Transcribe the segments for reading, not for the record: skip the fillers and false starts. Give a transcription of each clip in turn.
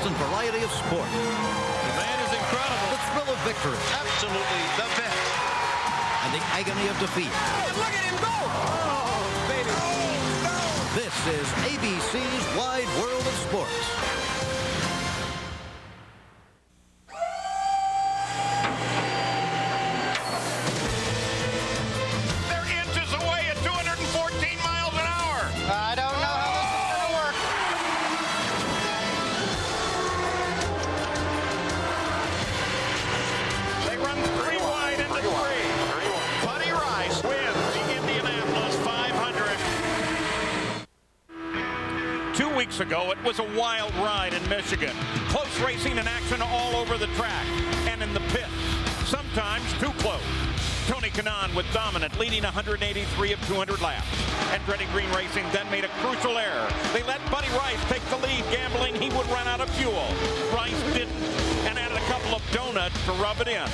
magnificent variety of sport. The man is incredible. The thrill of victory. Absolutely the best. And the agony of defeat. Look at him go! Oh, baby. Oh, no. This is ABC's Wide World of Sports. They're inches away at 214 miles an hour. I don't know how this is going to work. They run 3 wide into 3. Buddy Rice wins the Indianapolis 500. 2 weeks ago, it was a wild ride in Michigan. Close racing and action all over the track and in the pits. Sometimes too close. Tony Kanaan with dominant, leading 183 of 200 laps. Andretti Green Racing then made a crucial error. They let Buddy Rice take the lead, gambling he would run out of fuel. Rice didn't, and added a couple of donuts to rub it in.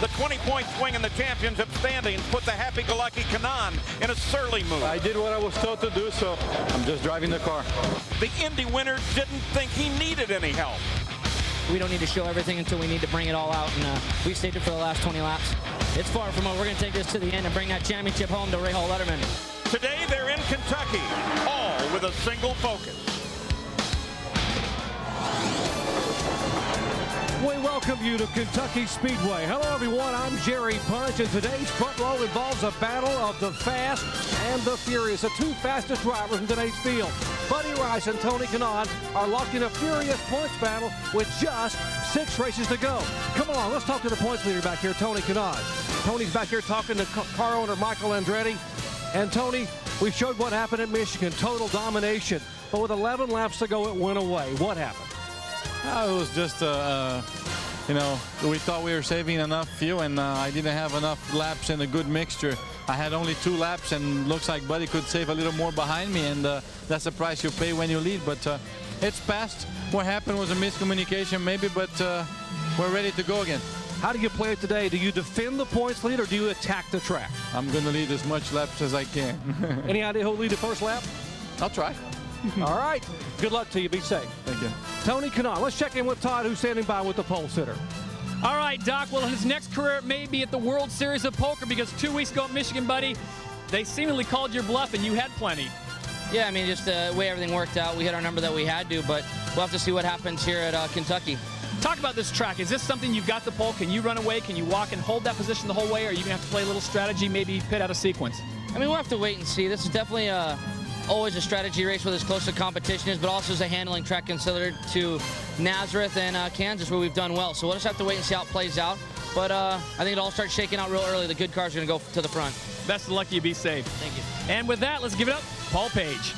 The 20-point swing in the championship standings put the happy-go-lucky Kanaan in a surly mood. I did what I was told to do, so I'm just driving the car. The Indy winner didn't think he needed any help. We don't need to show everything until we need to bring it all out, and we saved it for the last 20 laps. It's far from over. We're going to take this to the end and bring that championship home to Ray Hall Letterman. Today they're in Kentucky, all with a single focus. We welcome you to Kentucky Speedway. Hello, everyone. I'm Jerry Punch, and today's front row involves a battle of the fast and the furious, the 2 fastest drivers in today's field. Buddy Rice and Tony Kanaan are locked in a furious points battle with just 6 races to go. Come along, let's talk to the points leader back here, Tony Kanaan. Tony's back here talking to car owner Michael Andretti. And Tony, we showed what happened at Michigan, total domination. But with 11 laps to go, it went away. What happened? It was just, you know, we thought we were saving enough fuel, and I didn't have enough laps in a good mixture. I had only 2 laps, and looks like Buddy could save a little more behind me, and that's the price you pay when you lead. But it's past. What happened was a miscommunication maybe, but we're ready to go again. How do you play it today? Do you defend the points lead, or do you attack the track? I'm going to lead as much laps as I can. Any idea who'll lead the first lap? I'll try. All right. Good luck to you. Be safe. Thank you. Tony Kanaan. Let's check in with Todd, who's standing by with the pole sitter. All right, Doc. Well, his next career may be at the World Series of Poker, because 2 weeks ago at Michigan, buddy, they seemingly called your bluff and you had plenty. Yeah, I mean, just the way everything worked out, we hit our number that we had to, but we'll have to see what happens here at Kentucky. Talk about this track. Is this something you've got the pole? Can you run away? Can you walk and hold that position the whole way? Or are you going to have to play a little strategy, maybe pit out of sequence? I mean, we'll have to wait and see. This is definitely always a strategy race with as close as competition is, but also as a handling track considered to Nazareth and Kansas, where we've done well. So we'll just have to wait and see how it plays out. But I think it all starts shaking out real early. The good cars are going to go to the front. Best of luck to you. Be safe. Thank you. And with that, let's give it up. Paul Page.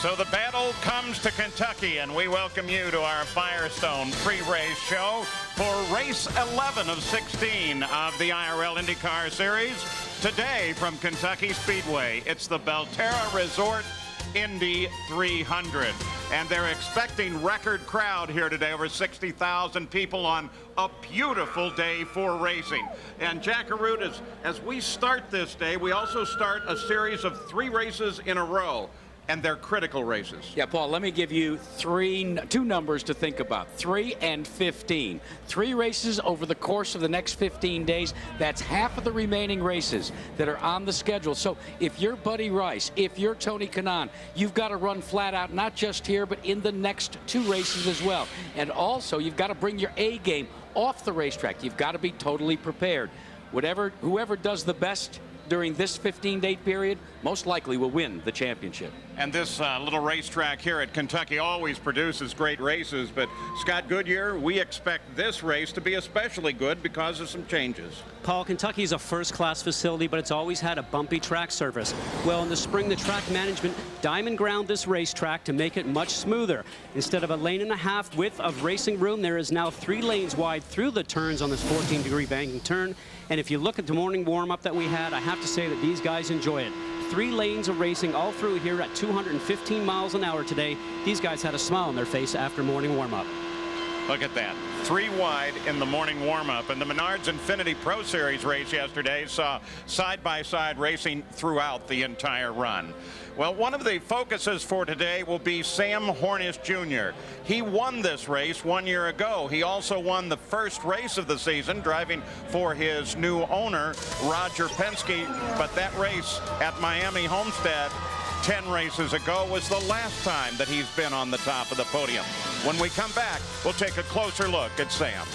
So the battle comes to Kentucky, and we welcome you to our Firestone pre-race show for race 11 of 16 of the IRL IndyCar Series. Today from Kentucky Speedway, it's the Belterra Resort Indy 300. And they're expecting record crowd here today, over 60,000 people on a beautiful day for racing. And Jack Arute, as we start this day, we also start a series of 3 races in a row. And they're critical races. Yeah, Paul, let me give you 2 numbers to think about, 3 and 15. 3 races over the course of the next 15 days. That's half of the remaining races that are on the schedule. So if you're Buddy Rice, if you're Tony Kanaan, you've got to run flat out, not just here, but in the next 2 races as well. And also, you've got to bring your A game off the racetrack. You've got to be totally prepared. Whoever does the best during this 15-day period most likely will win the championship. And this little racetrack here at Kentucky always produces great races, but Scott Goodyear, we expect this race to be especially good because of some changes. Paul, Kentucky is a first-class facility, but it's always had a bumpy track surface. Well, in the spring, the track management diamond ground this racetrack to make it much smoother. Instead of a 1.5 lane width of racing room, there is now 3 lanes wide through the turns on this 14-degree banking turn. And if you look at the morning warm-up that we had, I have to say that these guys enjoy it. 3 lanes of racing all through here at 215 miles an hour today. These guys had a smile on their face after morning warm-up. Look at that. 3 wide in the morning warm-up. And the Menards Infinity Pro Series race yesterday saw side-by-side racing throughout the entire run. Well, one of the focuses for today will be Sam Hornish Jr. He won this race 1 year ago. He also won the first race of the season, driving for his new owner, Roger Penske. But that race at Miami Homestead 10 races ago was the last time that he's been on the top of the podium. When we come back, we'll take a closer look at Sam.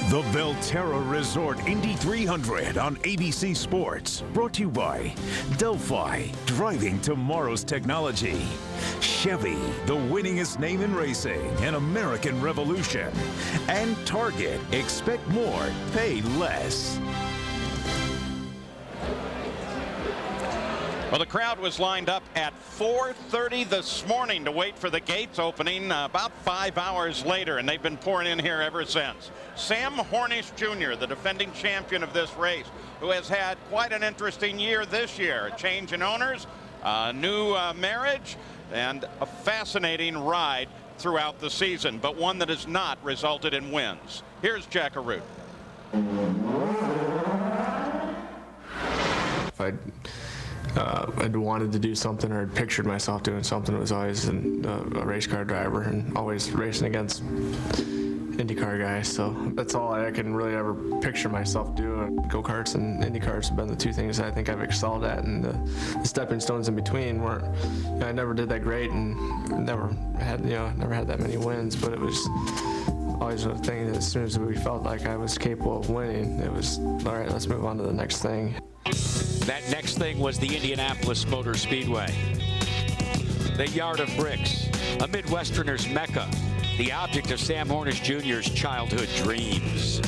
The Belterra Resort Indy 300 on ABC Sports. Brought to you by Delphi, driving tomorrow's technology. Chevy, the winningest name in racing, an American revolution. And Target, expect more, pay less. Well, the crowd was lined up at 4:30 this morning to wait for the gates opening about 5 hours later, and they've been pouring in here ever since. Sam Hornish Jr., the defending champion of this race, who has had quite an interesting year this year. A change in owners, a new marriage, and a fascinating ride throughout the season, but one that has not resulted in wins. Here's Jack Arute. If I'd wanted to do something or had pictured myself doing something, it was always a race car driver and always racing against IndyCar guys. So that's all I can really ever picture myself doing. Go-karts and IndyCars have been the two things that I think I've excelled at, and the stepping stones in between weren't, I never did that great and never had that many wins, but it was always a thing that as soon as we felt like I was capable of winning, it was, all right, let's move on to the next thing. That next thing was the Indianapolis Motor Speedway. The Yard of Bricks, a Midwesterner's mecca, the object of Sam Hornish Jr.'s childhood dreams.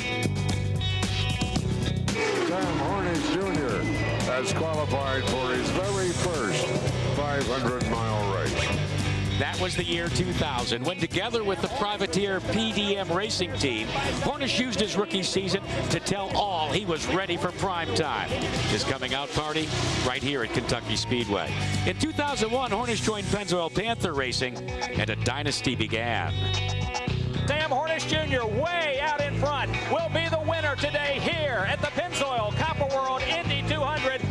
Sam Hornish Jr. has qualified for his very first 500-mile race. That was the year 2000, when together with the privateer PDM racing team, Hornish used his rookie season to tell all he was ready for prime time. His coming out party right here at Kentucky Speedway. In 2001, Hornish joined Pennzoil Panther Racing, and a dynasty began. Sam Hornish Jr. way out in front will be the winner today here at the Pennzoil Copper World Indy 200.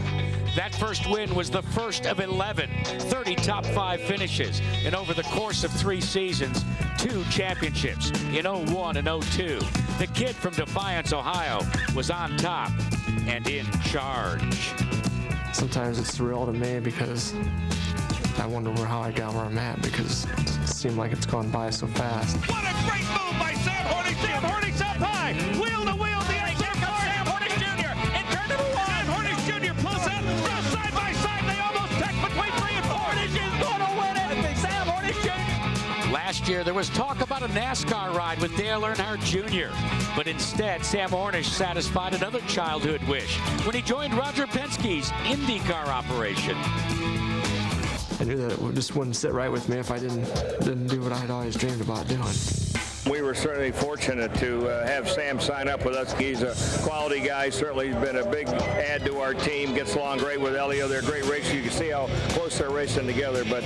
That first win was the first of 11, 30 top 5 finishes, and over the course of 3 seasons, 2 championships in 01 and 02. The kid from Defiance, Ohio, was on top and in charge. Sometimes it's surreal to me because I wonder how I got where I'm at, because it seemed like it's gone by so fast. What a great move by Sam Hornish. Sam Hornish up high, wheel to wheel, the exit comes Sam Hornish Jr. in turn number 1. Sam Hornish Jr. pulls up, goes side by side. They almost touch between 3 and 4. Hornish is going to win it. Sam Hornish Jr. Last year, there was talk about a NASCAR ride with Dale Earnhardt Jr., but instead, Sam Hornish satisfied another childhood wish when he joined Roger Penske's IndyCar operation. I knew that it just wouldn't sit right with me if I didn't do what I had always dreamed about doing. We were certainly fortunate to have Sam sign up with us. He's a quality guy. Certainly he's been a big add to our team. Gets along great with Elio. They're great racers. You can see how close they're racing together. But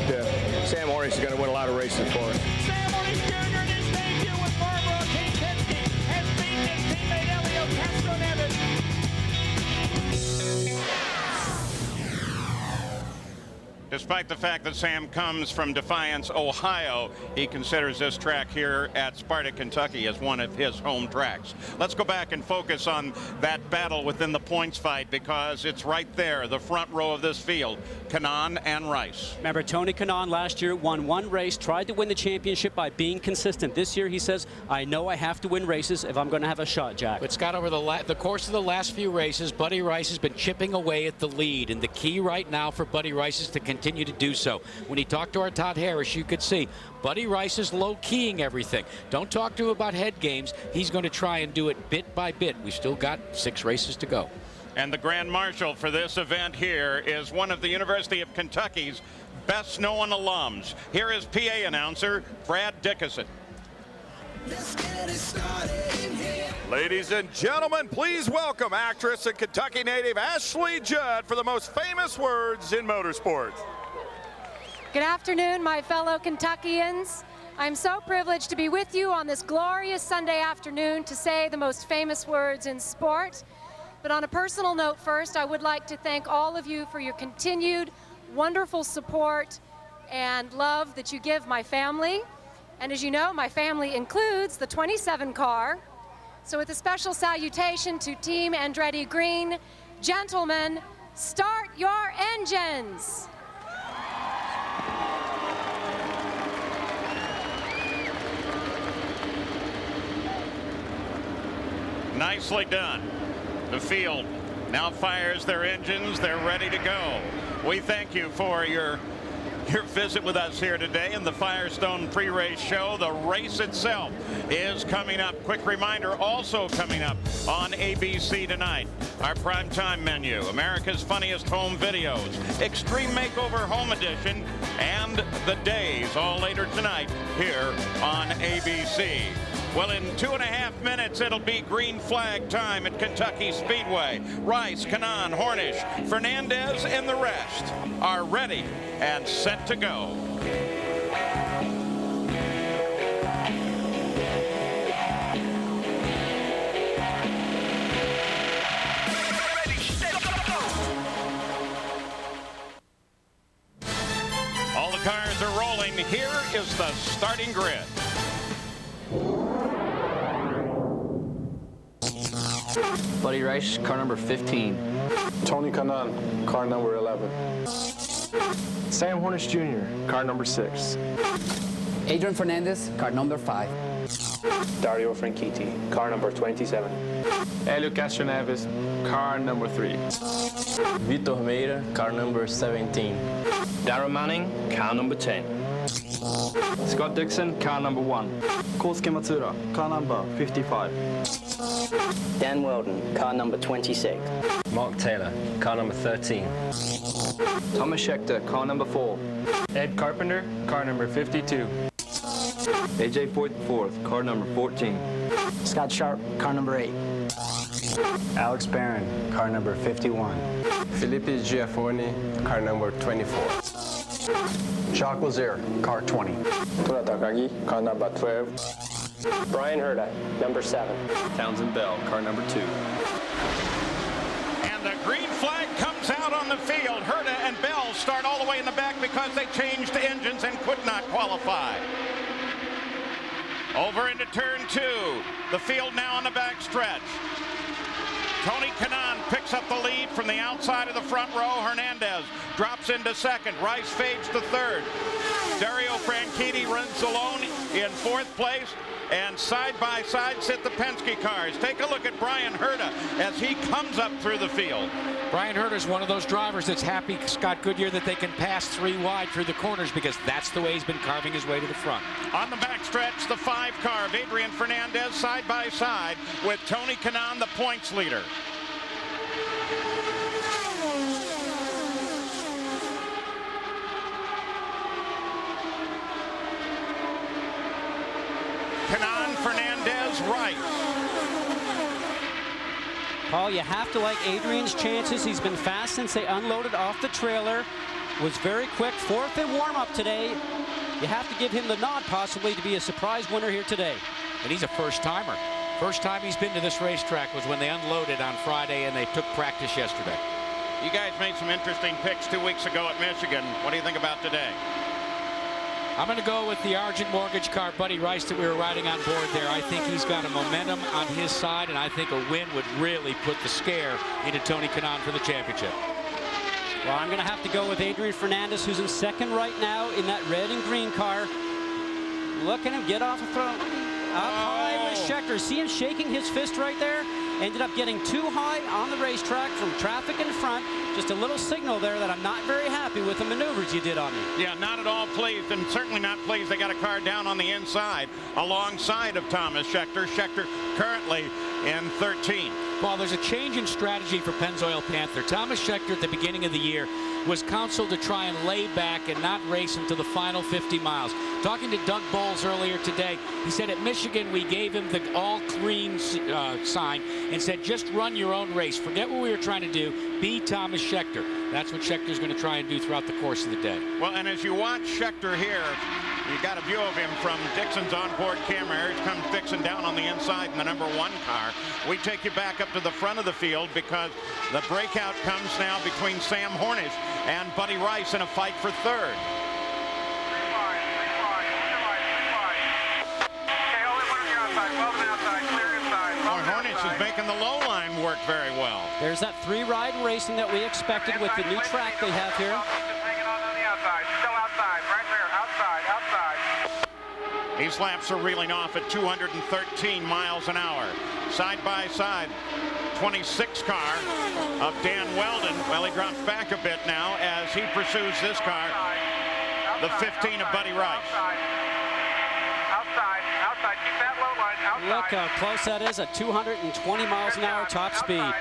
Sam Hornish is going to win a lot of races for us. Sam Hornish Jr. in his debut with Marlboro King Penske has beaten his teammate Elio Castro-Neves. Despite the fact that Sam comes from Defiance, Ohio, he considers this track here at Sparta, Kentucky as one of his home tracks. Let's go back and focus on that battle within the points fight, because it's right there, the front row of this field, Kanaan and Rice. Remember, Tony Kanaan last year won 1 race, tried to win the championship by being consistent. This year he says, I know I have to win races if I'm going to have a shot, Jack. But Scott, over the course of the last few races, Buddy Rice has been chipping away at the lead, and the key right now for Buddy Rice is to continue to do so. When he talked to our Todd Harris, you could see Buddy Rice is low-keying everything. Don't talk to him about head games. He's going to try and do it bit by bit. We've still got 6 races to go. And the Grand Marshal for this event here is one of the University of Kentucky's best-known alums. Here is PA announcer Brad Dickinson. Ladies and gentlemen, please welcome actress and Kentucky native Ashley Judd for the most famous words in motorsports. Good afternoon, my fellow Kentuckians. I'm so privileged to be with you on this glorious Sunday afternoon to say the most famous words in sport. But on a personal note first, I would like to thank all of you for your continued wonderful support and love that you give my family. And as you know, my family includes the 27 car. So with a special salutation to Team Andretti Green, gentlemen, start your engines. Nicely done. The field now fires their engines. They're ready to go. We thank you for your visit with us here today in the Firestone pre-race show. The race itself is coming up. Quick reminder, also coming up on ABC tonight, our primetime menu, America's Funniest Home Videos, Extreme Makeover Home Edition, and The Days, all later tonight here on ABC. Well, in 2.5 minutes, it'll be green flag time at Kentucky Speedway. Rice, Kanaan, Hornish, Fernandez, and the rest are ready and set to go. All the cars are rolling. Here is the starting grid. Buddy Rice, car number 15. Tony Kanaan, car number 11. Sam Hornish Jr., car number 6. Adrian Fernandez, car number 5. Dario Franchitti, car number 27. Helio Castroneves, car number 3. Vitor Meira, car number 17. Darren Manning, car number 10. Scott Dixon, car number 1. Kosuke Matsuda, car number 55. Dan Weldon, car number 26. Mark Taylor, car number 13. Thomas Scheckter, car number 4. Ed Carpenter, car number 52. AJ Forth, car number 14. Scott Sharp, car number 8. Alex Barron, car number 51. Felipe Giafoni, car number 24. Jacques Lazier, car 20. Tora Takagi, car number 12. Brian Herta, number 7. Townsend Bell, car number 2. And the green flag comes out on the field. Herta and Bell start all the way in the back because they changed engines and could not qualify. Over into turn 2. The field now on the back stretch. Tony Kanaan picks up the lead from the outside of the front row. Hernandez drops into second. Rice fades to third. Dario Franchitti runs alone in 4th place. And side by side sit the Penske cars. Take a look at Brian Herta as he comes up through the field. Brian Herta is one of those drivers that's happy, Scott Goodyear, that they can pass 3 wide through the corners because that's the way he's been carving his way to the front. On the backstretch, the 5 car of Adrian Fernandez side by side with Tony Kanaan, the points leader. Kanaan, Fernandez, Rice. Paul, you have to like Adrian's chances. He's been fast since they unloaded off the trailer. Was very quick. 4th in warm-up today. You have to give him the nod possibly to be a surprise winner here today. And he's a first-timer. First time he's been to this racetrack was when they unloaded on Friday and they took practice yesterday. You guys made some interesting picks 2 weeks ago at Michigan. What do you think about today? I'm going to go with the Argent Mortgage car, Buddy Rice, that we were riding on board there. I think he's got a momentum on his side, and I think a win would really put the scare into Tony Kanaan for the championship. Well, I'm going to have to go with Adrian Fernandez, who's in second right now in that red and green car. Look at him get off the throne. Up high with Scheckter. See him shaking his fist right there? Ended up getting too high on the racetrack from traffic in front. Just a little signal there that I'm not very happy with the maneuvers you did on me. Yeah, not at all pleased, and certainly not pleased they got a car down on the inside alongside of Thomas Scheckter. Scheckter currently in 13. Well, there's a change in strategy for Pennzoil Panther. Thomas Scheckter at the beginning of the year was counseled to try and lay back and not race until the final 50 miles. Talking to Doug Bowles earlier today, he said at Michigan we gave him the all clean sign and said just run your own race. Forget what we were trying to do. Be Thomas Scheckter. That's what Schecter's going to try and do throughout the course of the day. Well, and as you watch Scheckter here, you got a view of him from Dixon's onboard camera. Here comes Dixon down on the inside in the number 1 car. We take you back up to the front of the field because the breakout comes now between Sam Hornish and Buddy Rice in a fight for third. Hornish is making the low line work very well. There's that 3-ride racing that we expected with the new track they have here. These laps are reeling off at 213 miles an hour. Side by side, 26 car of Dan Weldon. Well, he drops back a bit now as he pursues this car, the 15 of Buddy Rice. Outside, keep that low line, outside. Look how close that is at 220 miles an hour top speed.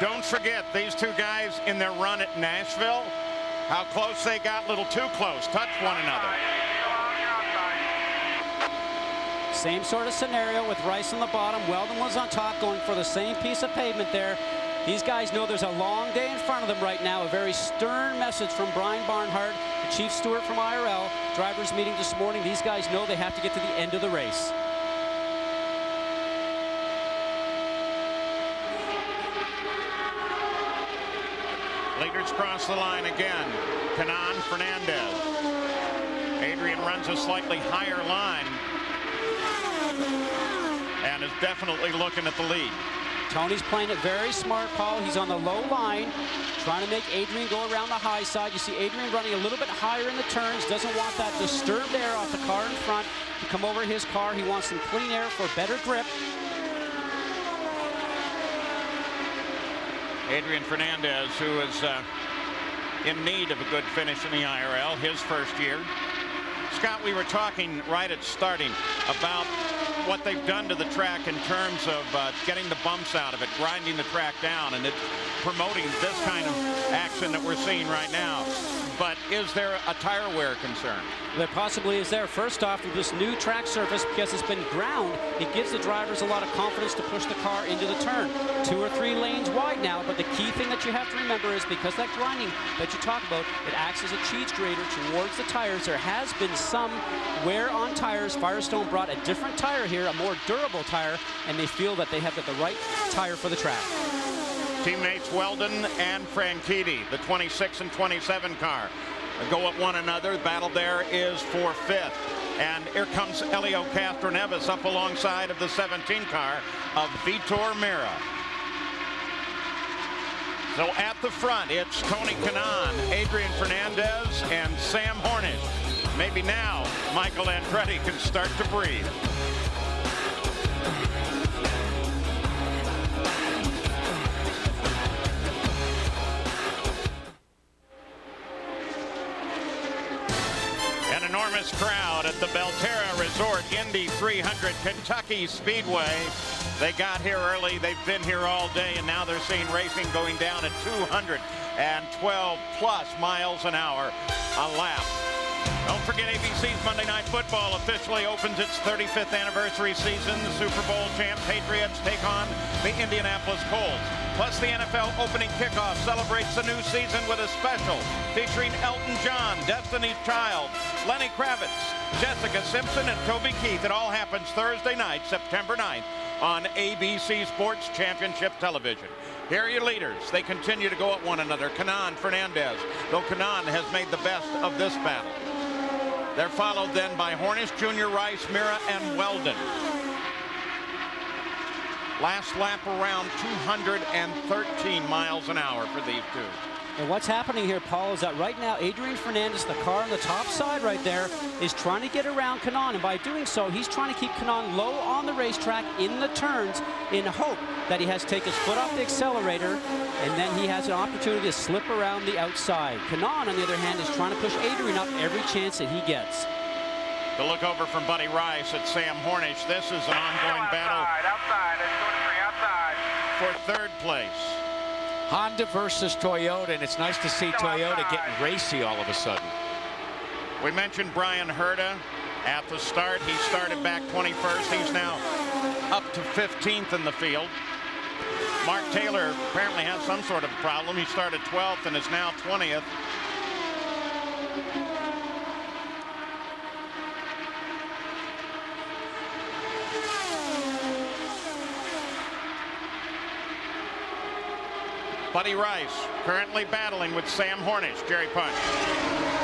Don't forget these two guys in their run at Nashville, how close they got, a little too close, touched one another. Same sort of scenario with Rice on the bottom. Weldon was on top going for the same piece of pavement there. These guys know there's a long day in front of them right now. A very stern message from Brian Barnhart, the chief steward from IRL. Drivers meeting this morning. These guys know they have to get to the end of the race. Leaders cross the line again. Canan Fernandez. Adrian runs a slightly higher line and is definitely looking at the lead. Tony's playing it very smart, Paul. He's on the low line, trying to make Adrian go around the high side. You see Adrian running a little bit higher in the turns, doesn't want that disturbed air off the car in front to come over his car. He wants some clean air for better grip. Adrian Fernandez, who is in need of a good finish in the IRL, his first year. Scott, we were talking right at starting about what they've done to the track in terms of getting the bumps out of it, grinding the track down, and it's promoting this kind of action that we're seeing right now. But is there a tire wear concern? There possibly is there. First off, with this new track surface, because it's been ground, it gives the drivers a lot of confidence to push the car into the turn. 2 or 3 lanes wide now, but the key thing that you have to remember is because that grinding that you talk about, it acts as a cheese grater towards the tires. There has been some wear on tires. Firestone brought a different tire here, a more durable tire, and they feel that they have got the right tire for the track. Teammates Weldon and Franchitti, the 26 and 27 car, go at one another. The battle there is for 5th. And here comes Elio Castroneves up alongside of the 17 car of Vitor Meira. So at the front, it's Tony Kanaan, Adrian Fernandez, and Sam Hornish. Maybe now Michael Andretti can start to breathe. Enormous crowd at the Belterra Resort Indy 300 Kentucky Speedway. They got here early. They've been here all day, and now they're seeing racing going down at 212 plus miles an hour a lap. Don't forget ABC's Monday Night Football officially opens its 35th anniversary season. The Super Bowl champ Patriots take on the Indianapolis Colts. Plus, the NFL opening kickoff celebrates the new season with a special featuring Elton John, Destiny's Child, Lenny Kravitz, Jessica Simpson, and Toby Keith. It all happens Thursday night, September 9th on ABC Sports Championship Television. Here are your leaders. They continue to go at one another. Canan Fernandez, though Canan has made the best of this battle. They're followed then by Hornish, Jr., Rice, Meira, and Weldon. Last lap around 213 miles an hour for these two. And what's happening here, Paul, is that right now Adrian Fernandez, the car on the top side right there, is trying to get around Canan. And by doing so, he's trying to keep Canan low on the racetrack in the turns in hope that he has to take his foot off the accelerator, and then he has an opportunity to slip around the outside. Canan, on the other hand, is trying to push Adrian up every chance that he gets. The look over from Buddy Rice at Sam Hornish. This is an ongoing battle outside, it's 2-3, outside. for third place. Honda versus Toyota, and it's nice to see Toyota getting racy all of a sudden. We mentioned Brian Herta at the start. He started back 21st. He's now up to 15th in the field. Mark Taylor apparently has some sort of problem. He started 12th and is now 20th. Buddy Rice currently battling with Sam Hornish. Jerry Punch.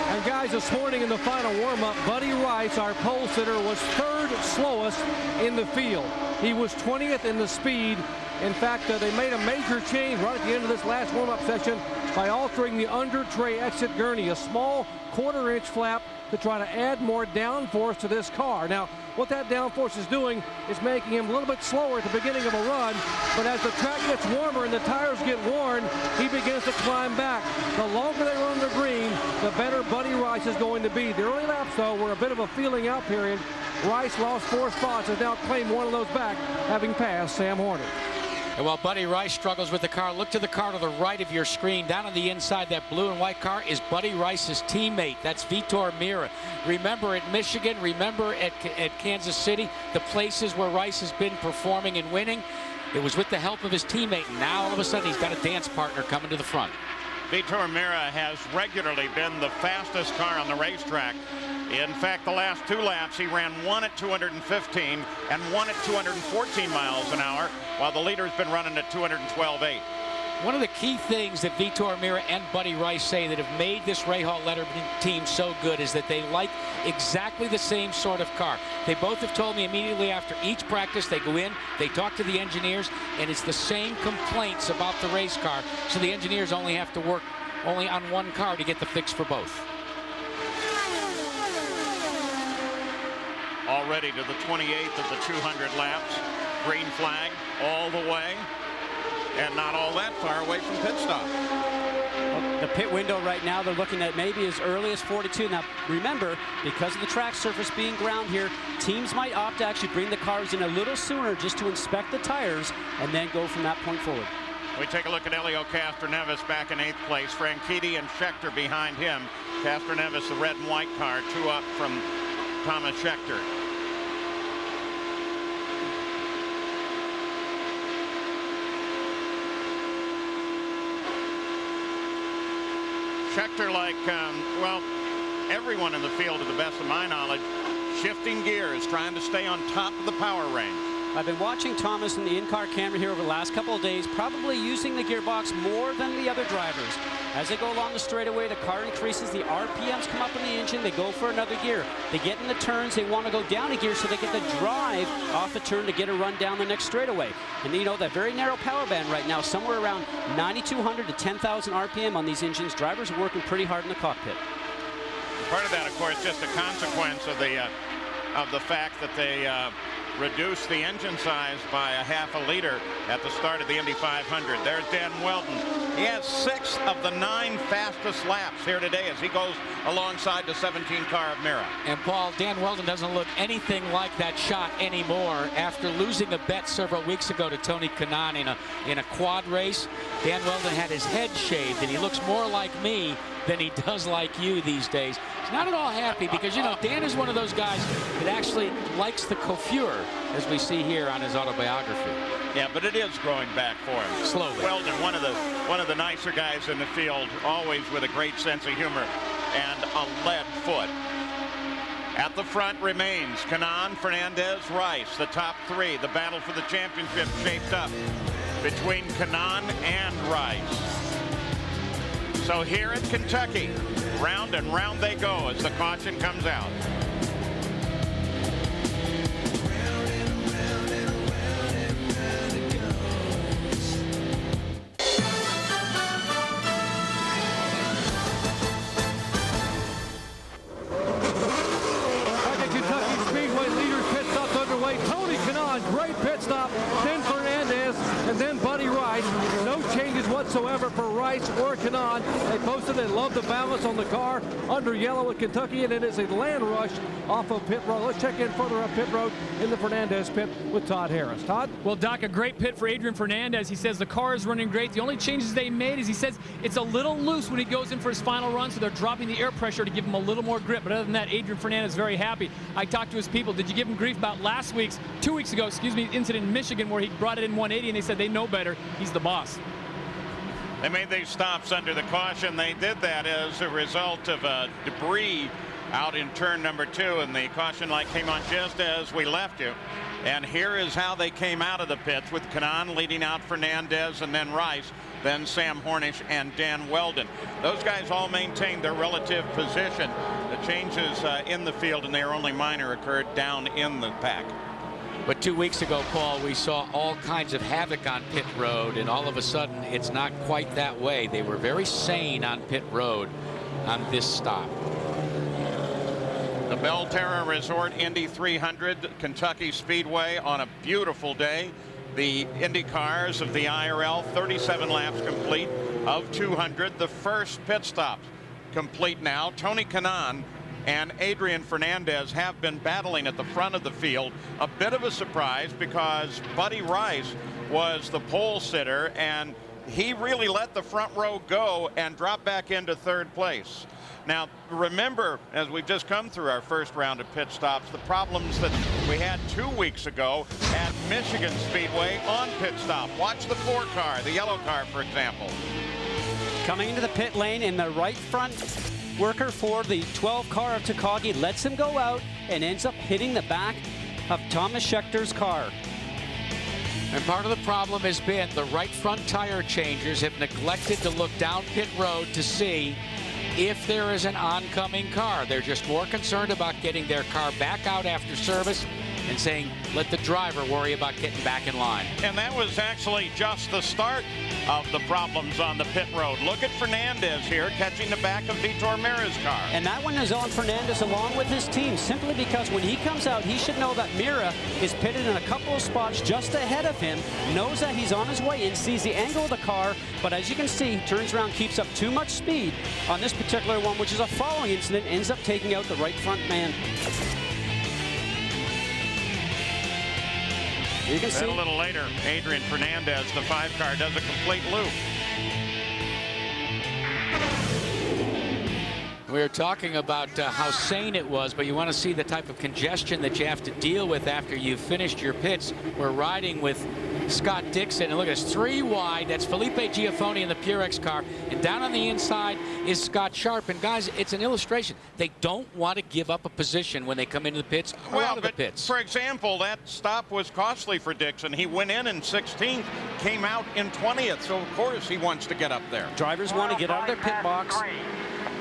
And guys, this morning in the final warm-up, Buddy Rice, our pole sitter, was third slowest in the field. He was 20th in the speed. In fact, they made a major change right at the end of this last warm-up section by altering the under tray exit gurney, a small quarter-inch flap to try to add more downforce to this car. Now, what that downforce is doing is making him a little bit slower at the beginning of a run, but as the track gets warmer and the tires get worn, he begins to climb back. The longer they run the green, the better Buddy Rice is going to be. The early laps, though, were a bit of a feeling out period. Rice lost 4 spots, has now claimed one of those back, having passed Sam Hornish. And while Buddy Rice struggles with the car, look to the car to the right of your screen. Down on the inside, that blue and white car is Buddy Rice's teammate. That's Vitor Mira. Remember at Michigan, remember at Kansas City, the places where Rice has been performing and winning. It was with the help of his teammate. Now all of a sudden he's got a dance partner coming to the front. Vitor Mira has regularly been the fastest car on the racetrack. In fact, the last 2 laps, he ran one at 215 and one at 214 miles an hour, while the leader's been running at 212.8. One of the key things that Vitor Mira and Buddy Rice say that have made this Rahal Letterman team so good is that they like exactly the same sort of car. They both have told me immediately after each practice, they go in, they talk to the engineers, and it's the same complaints about the race car, so the engineers only have to work only on one car to get the fix for both. Already to the 28th of the 200 laps. Green flag all the way. And not all that far away from pit stop. Well, the pit window right now, they're looking at maybe as early as 42. Now, remember, because of the track surface being ground here, teams might opt to actually bring the cars in a little sooner just to inspect the tires and then go from that point forward. We take a look at Elio Castroneves back in 8th place. Franchitti and Scheckter behind him. Castroneves, the red and white car, 2 up from Thomas Scheckter. Scheckter, like, well, everyone in the field, to the best of my knowledge, shifting gears, trying to stay on top of the power range. I've been watching Thomas in the in-car camera here over the last couple of days, probably using the gearbox more than the other drivers. As they go along the straightaway, the car increases, the RPMs come up in the engine, they go for another gear. They get in the turns, they want to go down a gear so they get the drive off the turn to get a run down the next straightaway. And you know, that very narrow power band right now, somewhere around 9,200 to 10,000 RPM on these engines. Drivers are working pretty hard in the cockpit. Part of that, of course, just a consequence of the fact that they reduced the engine size by a half a liter at the start of the Indy 500. There's Dan Weldon. He has 6 of the 9 fastest laps here today as he goes alongside the 17 car of Mira. And Paul, Dan Weldon doesn't look anything like that shot anymore. After losing a bet several weeks ago to Tony Kanaan in a quad race, Dan Weldon had his head shaved, and he looks more like me than he does like you these days. He's not at all happy because, you know, Dan is one of those guys that actually likes the coiffure, as we see here on his autobiography. Yeah, but it is growing back for him. Slowly. Weldon, one of the nicer guys in the field, always with a great sense of humor and a lead foot. At the front remains Kanaan, Fernandez, Rice, the top 3. The battle for the championship shaped up between Kanaan and Rice. So here in Kentucky, round and round they go as the caution comes out. Kentucky Speedway leaders pit stops underway. Tony Kanaan, great pit stop. Then Fernandez, and then Buddy Rice. No changes whatsoever whatsoever for Rice or Kanaan. They posted they love the balance on the car under yellow at Kentucky, and it is a land rush off of pit road. Let's check in further up pit road in the Fernandez pit with Todd Harris. Todd? Well, Doc, a great pit for Adrian Fernandez. He says the car is running great. The only changes they made is he says it's a little loose when he goes in for his final run, so they're dropping the air pressure to give him a little more grip. But other than that, Adrian Fernandez is very happy. I talked to his people. Did you give him grief about last week's, 2 weeks ago, incident in Michigan where he brought it in 180, and they said they know better. He's the boss. They made these stops under the caution. They did that as a result of debris out in turn number 2, and the caution light came on just as we left you. And here is how they came out of the pits, with Kanaan leading out Fernandez, and then Rice, then Sam Hornish and Dan Weldon. Those guys all maintained their relative position. The changes in the field, and they are only minor, occurred down in the pack. But 2 weeks ago, Paul, we saw all kinds of havoc on pit road, and all of a sudden it's not quite that way. They were very sane on pit road on this stop. The Belterra Resort Indy 300 Kentucky Speedway on a beautiful day. The Indy cars of the IRL, 37 laps complete of 200. The first pit stops complete now. Tony Kanaan and Adrian Fernandez have been battling at the front of the field. A bit of a surprise because Buddy Rice was the pole sitter, and he really let the front row go and drop back into third place. Now, remember, as we've just come through our first round of pit stops, the problems that we had 2 weeks ago at Michigan Speedway on pit stop. Watch the 4 car, the yellow car, for example. Coming into the pit lane in the right front worker for the 12 car of Takagi lets him go out and ends up hitting the back of Thomas Schechter's car. And part of the problem has been the right front tire changers have neglected to look down pit road to see if there is an oncoming car. They're just more concerned about getting their car back out after service and saying, let the driver worry about getting back in line. And that was actually just the start of the problems on the pit road. Look at Fernandez here catching the back of Vitor Mira's car. And that one is on Fernandez along with his team, simply because when he comes out, he should know that Mira is pitted in a couple of spots just ahead of him, knows that he's on his way in, sees the angle of the car, but as you can see, turns around, keeps up too much speed on this particular one, which is a following incident, ends up taking out the right front man. You can see a little later, Adrian Fernandez, the 5 car, does a complete loop. We were talking about how sane it was, but you want to see the type of congestion that you have to deal with after you've finished your pits. We're riding with Scott Dixon, and look at this, 3 wide. That's Felipe Giafoni in the Purex car, and down on the inside is Scott Sharp. And guys, it's an illustration. They don't want to give up a position when they come into the pits or out of the pits. For example, that stop was costly for Dixon. He went in 16th, came out in 20th, so of course he wants to get up there. Drivers want to get out of their pit box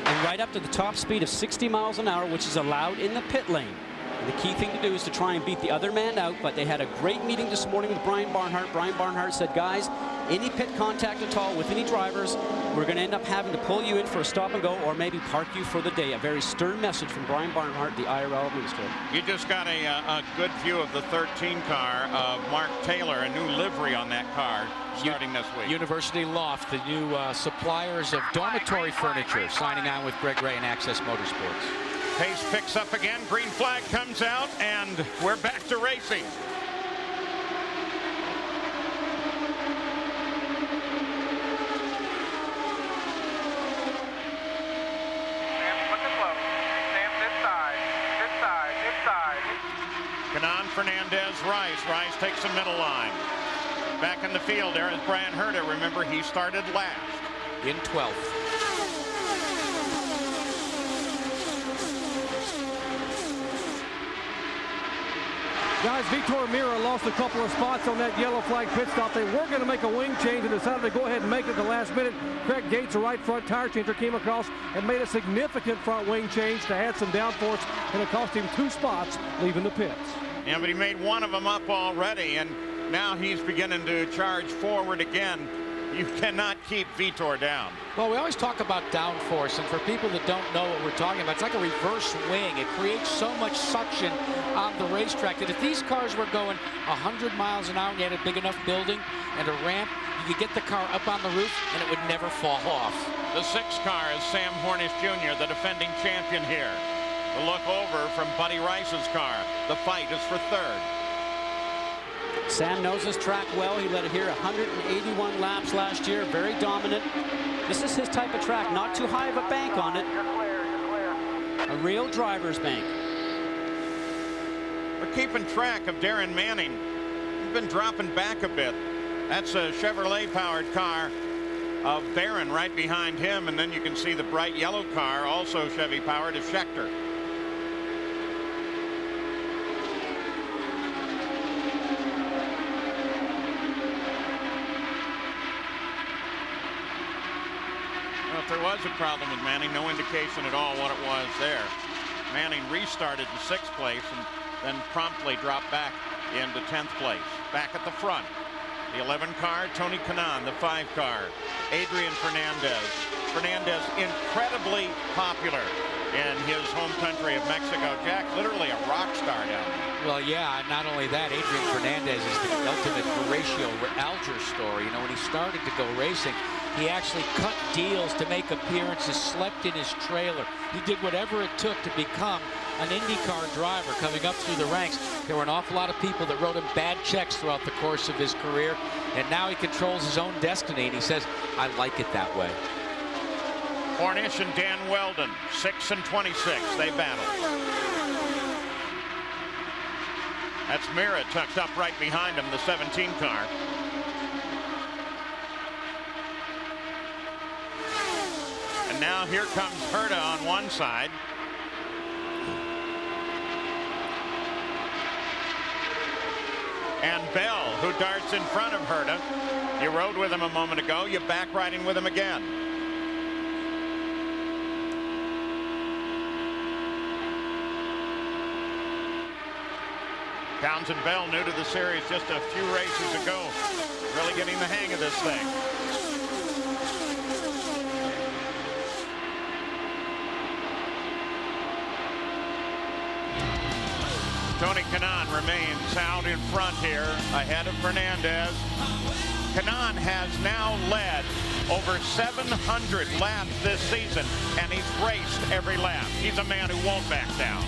and right up to the top speed of 60 miles an hour, which is allowed in the pit lane. The key thing to do is to try and beat the other man out, but they had a great meeting this morning with Brian Barnhart. Brian Barnhart said, guys, any pit contact at all with any drivers, we're going to end up having to pull you in for a stop and go or maybe park you for the day. A very stern message from Brian Barnhart, the IRL administrator. You just got a good view of the 13 car of Mark Taylor, a new livery on that car starting this week. University Loft, the new suppliers of dormitory furniture, signing on with Greg Ray and Access Motorsports. Pace picks up again, green flag comes out, and we're back to racing. Kanaan, Fernandez, Rice. Rice takes the middle line. Back in the field, there is Brian Herta. Remember, he started last. In 12th. Guys, Vitor Mira lost a couple of spots on that yellow flag pit stop. They were going to make a wing change and decided to go ahead and make it the last minute. Craig Gates, a right front tire changer, came across and made a significant front wing change to add some downforce, and it cost him 2 spots leaving the pits. Yeah, but he made one of them up already, and now he's beginning to charge forward again. You cannot keep Vitor down. Well, we always talk about downforce, and for people that don't know what we're talking about, it's like a reverse wing. It creates so much suction on the racetrack that if these cars were going 100 miles an hour and you had a big enough building and a ramp, you could get the car up on the roof and it would never fall off. The 6 car is Sam Hornish Jr., the defending champion here. The look over from Buddy Rice's car. The fight is for 3rd. Sam knows his track well. He led it here 181 laps last year. Very dominant. This is his type of track. Not too high of a bank on it. A real driver's bank. We're keeping track of Darren Manning. He's been dropping back a bit. That's a Chevrolet-powered car of Barron right behind him, and then you can see the bright yellow car, also Chevy-powered, of Schechter. Well, if there was a problem with Manning, no indication at all what it was there. Manning restarted in 6th place and then promptly dropped back into 10th place. Back at the front, the 11 car, Tony Kanaan, the 5 car, Adrian Fernandez. Fernandez incredibly popular in his home country of Mexico. Jack, literally a rock star down there. Well, yeah, not only that, Adrian Fernandez is the ultimate Horatio Alger story. You know, when he started to go racing, he actually cut deals to make appearances, slept in his trailer. He did whatever it took to become an IndyCar driver coming up through the ranks. There were an awful lot of people that wrote him bad checks throughout the course of his career, and now he controls his own destiny, and he says, I like it that way. Hornish and Dan Weldon, 6 and 26, they battle. That's Mira tucked up right behind him, the 17 car. And now here comes Herta on one side. And Bell, who darts in front of Herta. You rode with him a moment ago. You're back riding with him again. Townsend Bell, new to the series just a few races ago. Really getting the hang of this thing. Tony Kanaan remains out in front here, ahead of Fernandez. Kanaan has now led over 700 laps this season, and he's raced every lap. He's a man who won't back down.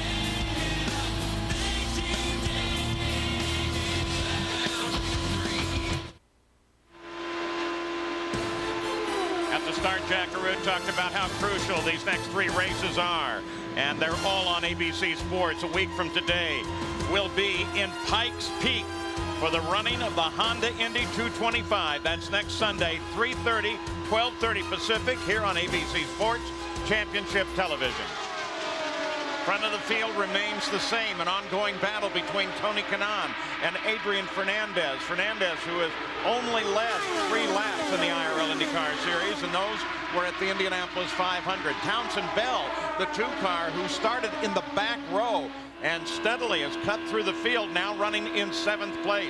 At the start, Jack Arute talked about how crucial these next 3 races are, and they're all on ABC Sports. A week from today, we'll be in Pikes Peak for the running of the Honda Indy 225. That's next Sunday, 3:30, 12:30 Pacific, here on ABC Sports Championship Television. Front of the field remains the same, an ongoing battle between Tony Kanaan and Adrian Fernandez. Fernandez, who has only led 3 laps in the IRL IndyCar Series, and those were at the Indianapolis 500. Townsend Bell, the 2 car, who started in the back row and steadily has cut through the field, now running in 7th place.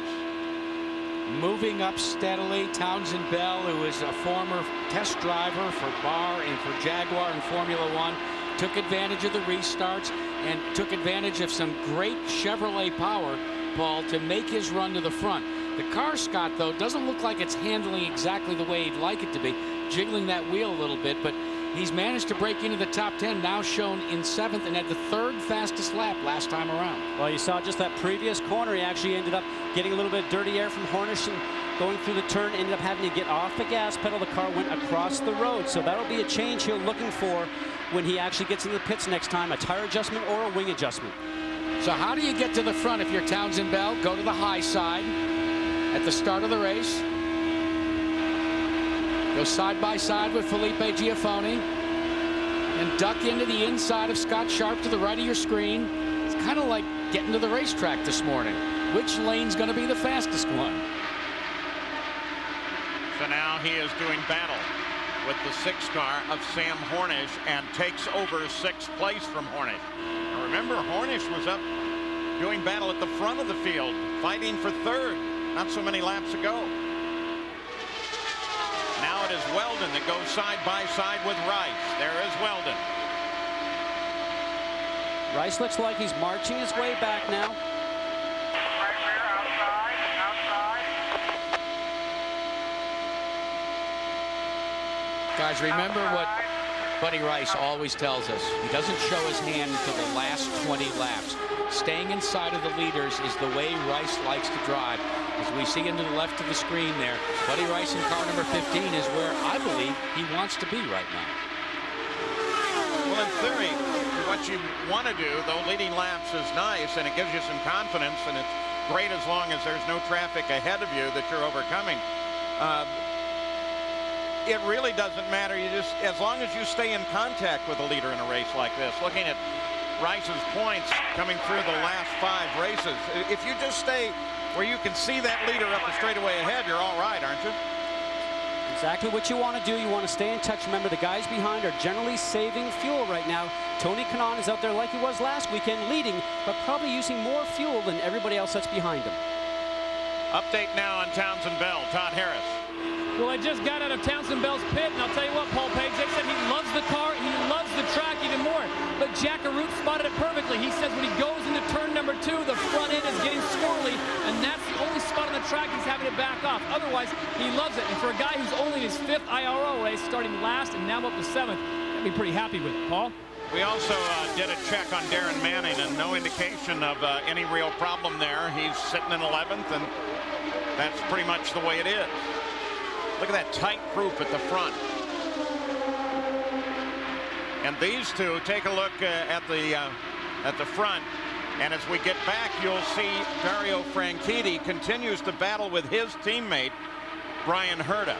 Moving up steadily, Townsend Bell, who is a former test driver for Barr and for Jaguar in Formula One, took advantage of the restarts and took advantage of some great Chevrolet power, Paul, to make his run to the front. The car, Scott, though, doesn't look like it's handling exactly the way he'd like it to be, jiggling that wheel a little bit, but he's managed to break into the top 10, now shown in 7th, and had the 3rd fastest lap last time around. Well, you saw just that previous corner. He actually ended up getting a little bit of dirty air from Hornish and going through the turn, ended up having to get off the gas pedal. The car went across the road, so that'll be a change he'll looking for when he actually gets into the pits next time, a tire adjustment or a wing adjustment. So how do you get to the front if you're Townsend Bell? Go to the high side at the start of the race. Go side by side with Felipe Giafone and duck into the inside of Scott Sharp to the right of your screen. It's kind of like getting to the racetrack this morning. Which lane's going to be the fastest one? So now he is doing battle with the 6 car of Sam Hornish and takes over 6th place from Hornish. Now remember, Hornish was up doing battle at the front of the field, fighting for 3rd not so many laps ago. Now it is Weldon that goes side by side with Rice. There is Weldon. Rice looks like he's marching his way back now. Guys, remember what Buddy Rice always tells us. He doesn't show his hand until the last 20 laps. Staying inside of the leaders is the way Rice likes to drive. As we see into the left of the screen there, Buddy Rice in car number 15 is where I believe he wants to be right now. Well, in theory, what you want to do, though, leading laps is nice, and it gives you some confidence, and it's great as long as there's no traffic ahead of you that you're overcoming. It really doesn't matter. You just, as long as you stay in contact with a leader in a race like this. Looking at Rice's points coming through the last 5 races, if you just stay where you can see that leader up the straightaway ahead, you're all right, aren't you? Exactly what you want to do. You want to stay in touch. Remember, the guys behind are generally saving fuel right now. Tony Kanaan is out there like he was last weekend, leading, but probably using more fuel than everybody else that's behind him. Update now on Townsend Bell. Todd Harris. Well, I just got out of Townsend Bell's pit, and I'll tell you what, Paul Page, they said he loves the car, he loves the track even more. But Jack Arute spotted it perfectly. He says when he goes into turn number 2, the front end is getting squirrely, and that's the only spot on the track he's having to back off. Otherwise, he loves it. And for a guy who's only in his 5th IRL race, starting last and now up to 7th, I'd be pretty happy with it. Paul? We also did a check on Darren Manning, and no indication of any real problem there. He's sitting in 11th, and that's pretty much the way it is. Look at that tight group at the front. And these two, take a look at the front. And as we get back, you'll see Dario Franchitti continues to battle with his teammate, Brian Herta.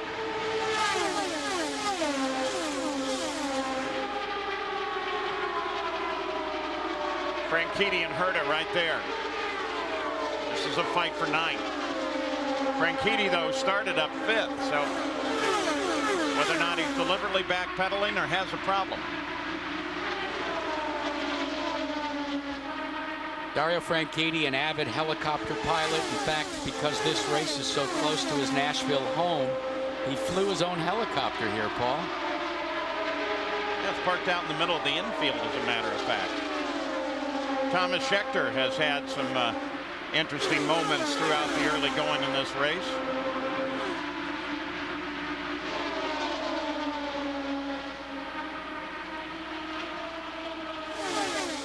Franchitti and Herta right there. This is a fight for 9th. Franchitti, though, started up 5th, so whether or not he's deliberately backpedaling or has a problem. Dario Franchitti, an avid helicopter pilot. In fact, because this race is so close to his Nashville home, he flew his own helicopter here, Paul. Yeah, it's parked out in the middle of the infield, as a matter of fact. Thomas Scheckter has had some interesting moments throughout the early going in this race.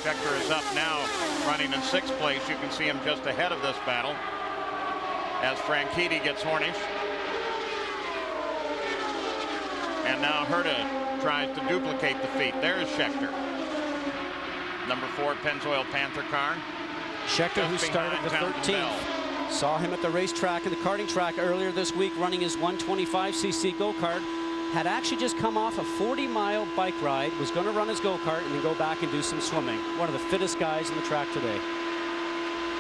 Scheckter is up now, running in 6th place. You can see him just ahead of this battle as Franchitti gets hornish. And now Herta tries to duplicate the feat. There's Scheckter. Number 4 Pennzoil Panther car. Scheckter, who started the 13th, saw him at the racetrack and the karting track earlier this week running his 125cc go-kart. Had actually just come off a 40-mile bike ride, was going to run his go-kart and then go back and do some swimming. One of the fittest guys on the track today.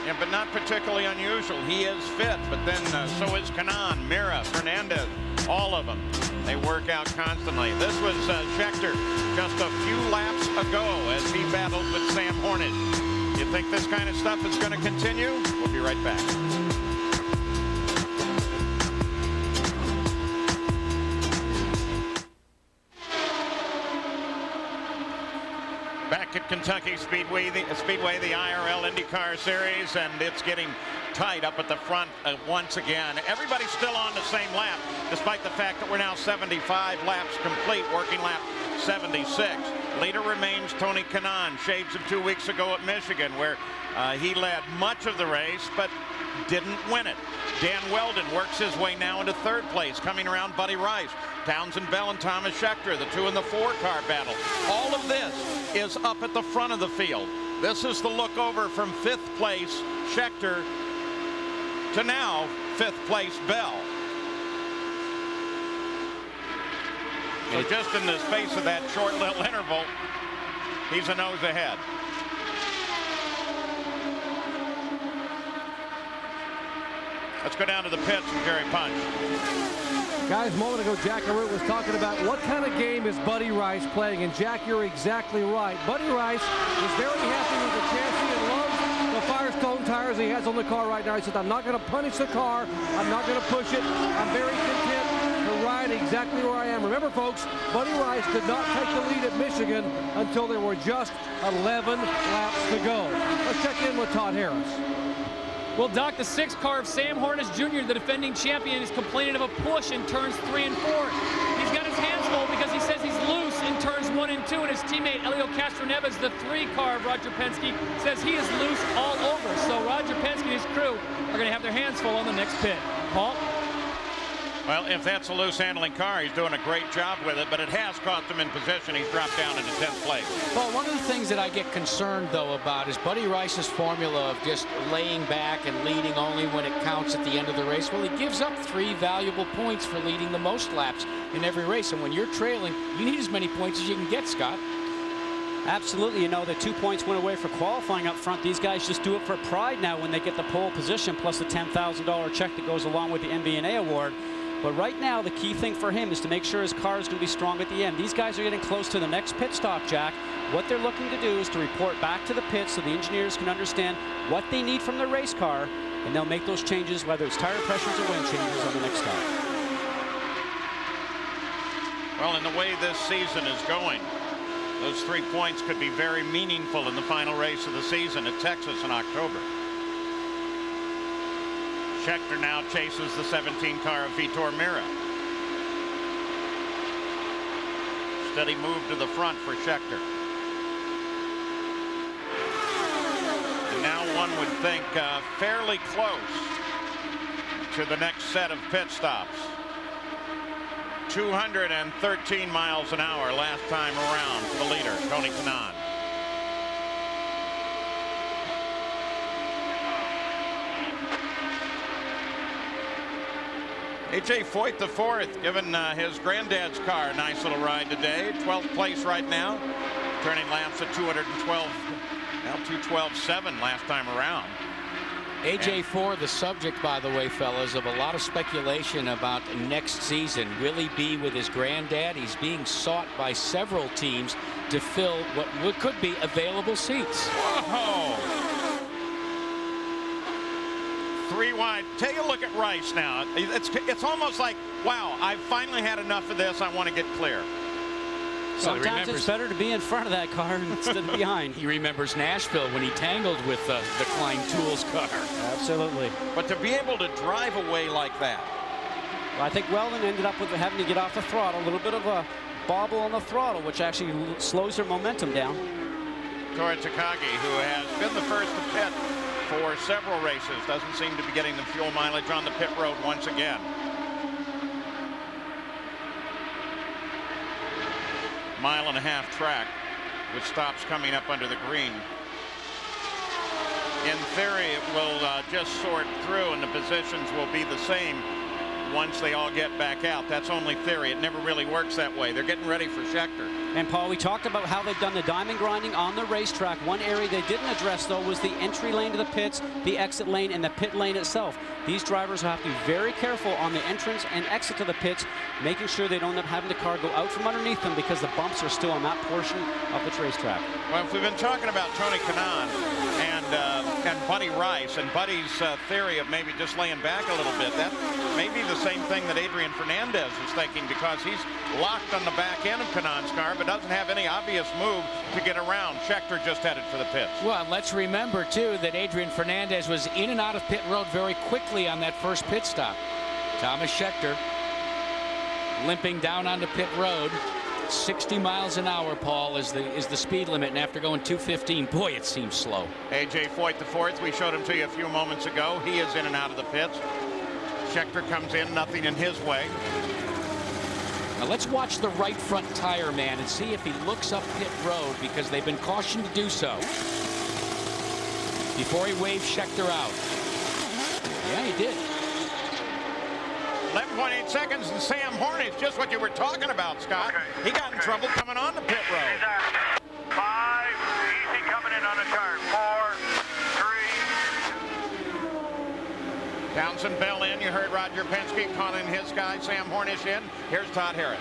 Yeah, but not particularly unusual. He is fit, but then so is Kanaan, Mira, Fernandez, all of them. They work out constantly. This was Scheckter just a few laps ago as he battled with Sam Hornish. You think this kind of stuff is going to continue? We'll be right back. Back at Kentucky Speedway, the IRL IndyCar Series, and it's getting tight up at the front once again. Everybody's still on the same lap, despite the fact that we're now 75 laps complete, working lap 76. Leader remains Tony Kanaan, shades of 2 weeks ago at Michigan, where he led much of the race, but didn't win it. Dan Weldon works his way now into 3rd place, coming around Buddy Rice. Townsend Bell and Thomas Scheckter, the 2 and the 4 car battle. All of this is up at the front of the field. This is the look over from 5th place Scheckter to now 5th place Bell. So just in the space of that short little interval, he's a nose ahead. Let's go down to the pits and Jerry Punch. Guys, a moment ago, Jack Arute was talking about what kind of game is Buddy Rice playing, and Jack, you're exactly right. Buddy Rice is very happy with the chassis and loves the Firestone tires he has on the car right now. He says, I'm not going to punish the car. I'm not going to push it. I'm very content to ride exactly where I am. Remember, folks, Buddy Rice did not take the lead at Michigan until there were just 11 laps to go. Let's check in with Todd Harris. Well, Doc, the 6 car of Sam Hornish Jr., the defending champion, is complaining of a push in turns 3 and 4. He's got his hands full because 8, Elio Castroneves, the 3 car of Roger Penske, says he is loose all over. So Roger Penske and his crew are going to have their hands full on the next pit. Paul? Well, if that's a loose handling car, he's doing a great job with it, but it has cost him in position. He's dropped down into 10th place. Well, one of the things that I get concerned, though, about is Buddy Rice's formula of just laying back and leading only when it counts at the end of the race. Well, he gives up 3 valuable points for leading the most laps in every race. And when you're trailing, you need as many points as you can get, Scott. Absolutely. You know, the 2 points went away for qualifying up front. These guys just do it for pride now when they get the pole position, plus the $10,000 check that goes along with the MB&A award. But right now, the key thing for him is to make sure his car is going to be strong at the end. These guys are getting close to the next pit stop, Jack. What they're looking to do is to report back to the pit so the engineers can understand what they need from their race car, and they'll make those changes, whether it's tire pressures or wind changes on the next stop. Well, in the way this season is going, those 3 points could be very meaningful in the final race of the season at Texas in October. Scheckter now chases the 17 car of Vitor Meira. Steady move to the front for Scheckter. And now one would think fairly close to the next set of pit stops. 213 miles an hour last time around for the leader, Tony Kanaan. A.J. Foyt the 4th, given his granddad's car a nice little ride today. 12th place right now, turning laps at 212, now 212.7 last time around. AJ4, the subject, by the way, fellas, of a lot of speculation about next season. Will he be with his granddad? He's being sought by several teams to fill what could be available seats. Whoa! 3 wide. Take a look at Rice now. It's almost like, wow, I've finally had enough of this. I want to get clear. Sometimes it's better to be in front of that car instead of behind. He remembers Nashville when he tangled with the Klein Tools car. Absolutely. But to be able to drive away like that. Well, I think Weldon ended up with having to get off the throttle. A little bit of a bobble on the throttle, which actually slows their momentum down. Tora Takagi, who has been the first to pit for several races, doesn't seem to be getting the fuel mileage on the pit road once again. Mile-and-a-half track with stops coming up under the green. In theory, it will just sort through and the positions will be the same once they all get back out. That's only theory. It never really works that way. They're getting ready for Scheckter. And Paul, we talked about how they've done the diamond grinding on the racetrack. One area they didn't address, though, was the entry lane to the pits, the exit lane, and the pit lane itself. These drivers will have to be very careful on the entrance and exit to the pits, making sure they don't end up having the car go out from underneath them because the bumps are still on that portion of the racetrack. Well, if we've been talking about Tony Kanaan and Buddy Rice and Buddy's theory of maybe just laying back a little bit, that may be the same thing that Adrian Fernandez is thinking, because he's locked on the back end of Kanaan's car but doesn't have any obvious move to get around. Scheckter just headed for the pits. Well, let's remember too that Adrian Fernandez was in and out of pit road very quickly on that first pit stop. Thomas Scheckter limping down onto pit road. 60 miles an hour, Paul, is the speed limit, and after going 215, boy, it seems slow. A.J. Foyt the 4th, we showed him to you a few moments ago. He is in and out of the pits. Scheckter comes in, nothing in his way. Now let's watch the right front tire man and see if he looks up pit road, because they've been cautioned to do so before he waves Scheckter out. Yeah, he did. 11.8 seconds, and Sam Hornish, just what you were talking about, Scott. He got in trouble coming on the pit road. 5, easy coming in on the turn. 4, 3. Townsend Bell in. You heard Roger Penske calling his guy Sam Hornish in. Here's Todd Harris.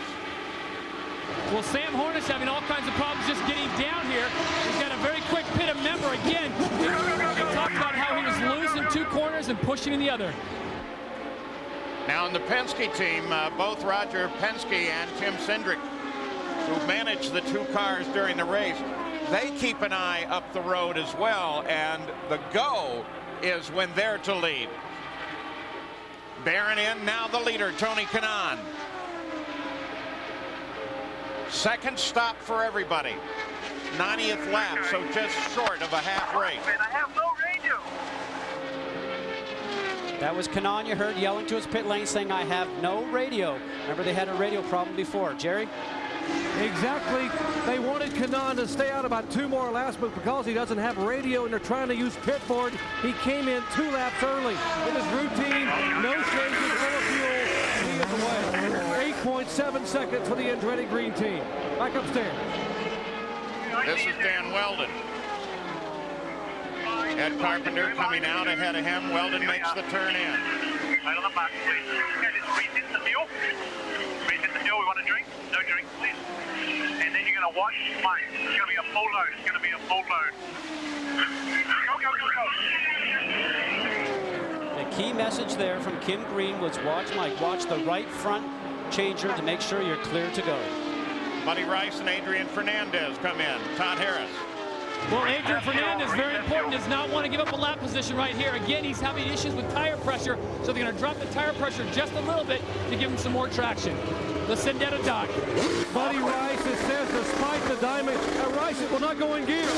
Well, Sam Hornish having all kinds of problems just getting down here. He's got a very quick pit. Remember, again, we talked about how he was loose in 2 corners and pushing in the other. Now in the Penske team, both Roger Penske and Tim Cindric, who managed the 2 cars during the race, they keep an eye up the road as well, and the go is when they're to lead. Barron in, now the leader, Tony Kanaan. Second stop for everybody. 90th lap, so just short of a half race. I have no radio. That was Kanaan, you heard, yelling to his pit lane saying, I have no radio. Remember, they had a radio problem before. Jerry? Exactly. They wanted Kanaan to stay out about 2 more laps, but because he doesn't have radio and they're trying to use pit board, he came in 2 laps early. In his routine, no changes, full of fuel. He is away. 8.7 seconds for the Andretti Green team. Back upstairs. This is Dan Weldon. Ed Carpenter coming out ahead of him. Weldon makes the turn in. Right on the back, please. Okay, just breathe in the fuel. Breathe in the fuel. We want a drink? No drink, please. And then you're going to wash mine. It's going to be a full load. It's going to be a full load. Go, go, go, go. The key message there from Kim Green was watch Mike. Watch the right front changer to make sure you're clear to go. Buddy Rice and Adrian Fernandez come in. Todd Harris. Well, Adrian Fernandez, very important, does not want to give up a lap position right here. Again, he's having issues with tire pressure, so they're going to drop the tire pressure just a little bit to give him some more traction. The Sendetta Doc. Buddy Rice, it says, despite the diamond, Rice will not go in gear. He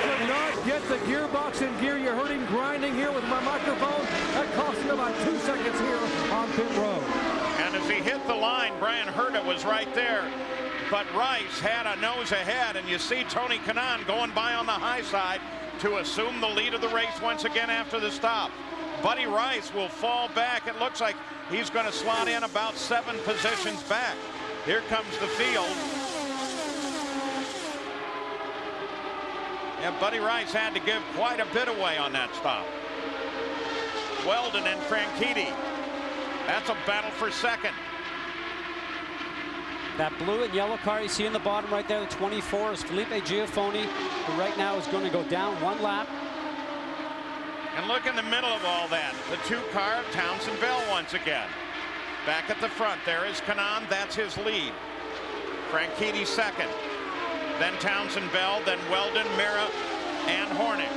could not get the gearbox in gear. You heard him grinding here with my microphone. That cost him about 2 seconds here on pit road. And as he hit the line, Brian Herta was right there. But Rice had a nose ahead, and you see Tony Kanaan going by on the high side to assume the lead of the race once again after the stop. Buddy Rice will fall back. It looks like he's going to slot in about 7 positions back. Here comes the field. Yeah, Buddy Rice had to give quite a bit away on that stop. Weldon and Franchitti. That's a battle for second. That blue and yellow car you see in the bottom right there, the 24, is Felipe Giafoni, who right now is going to go down 1 lap. And look in the middle of all that, the 2 car of Townsend Bell once again. Back at the front, there is Kanaan, that's his lead. Franchitti second. Then Townsend Bell, then Weldon, Mira, and Hornick.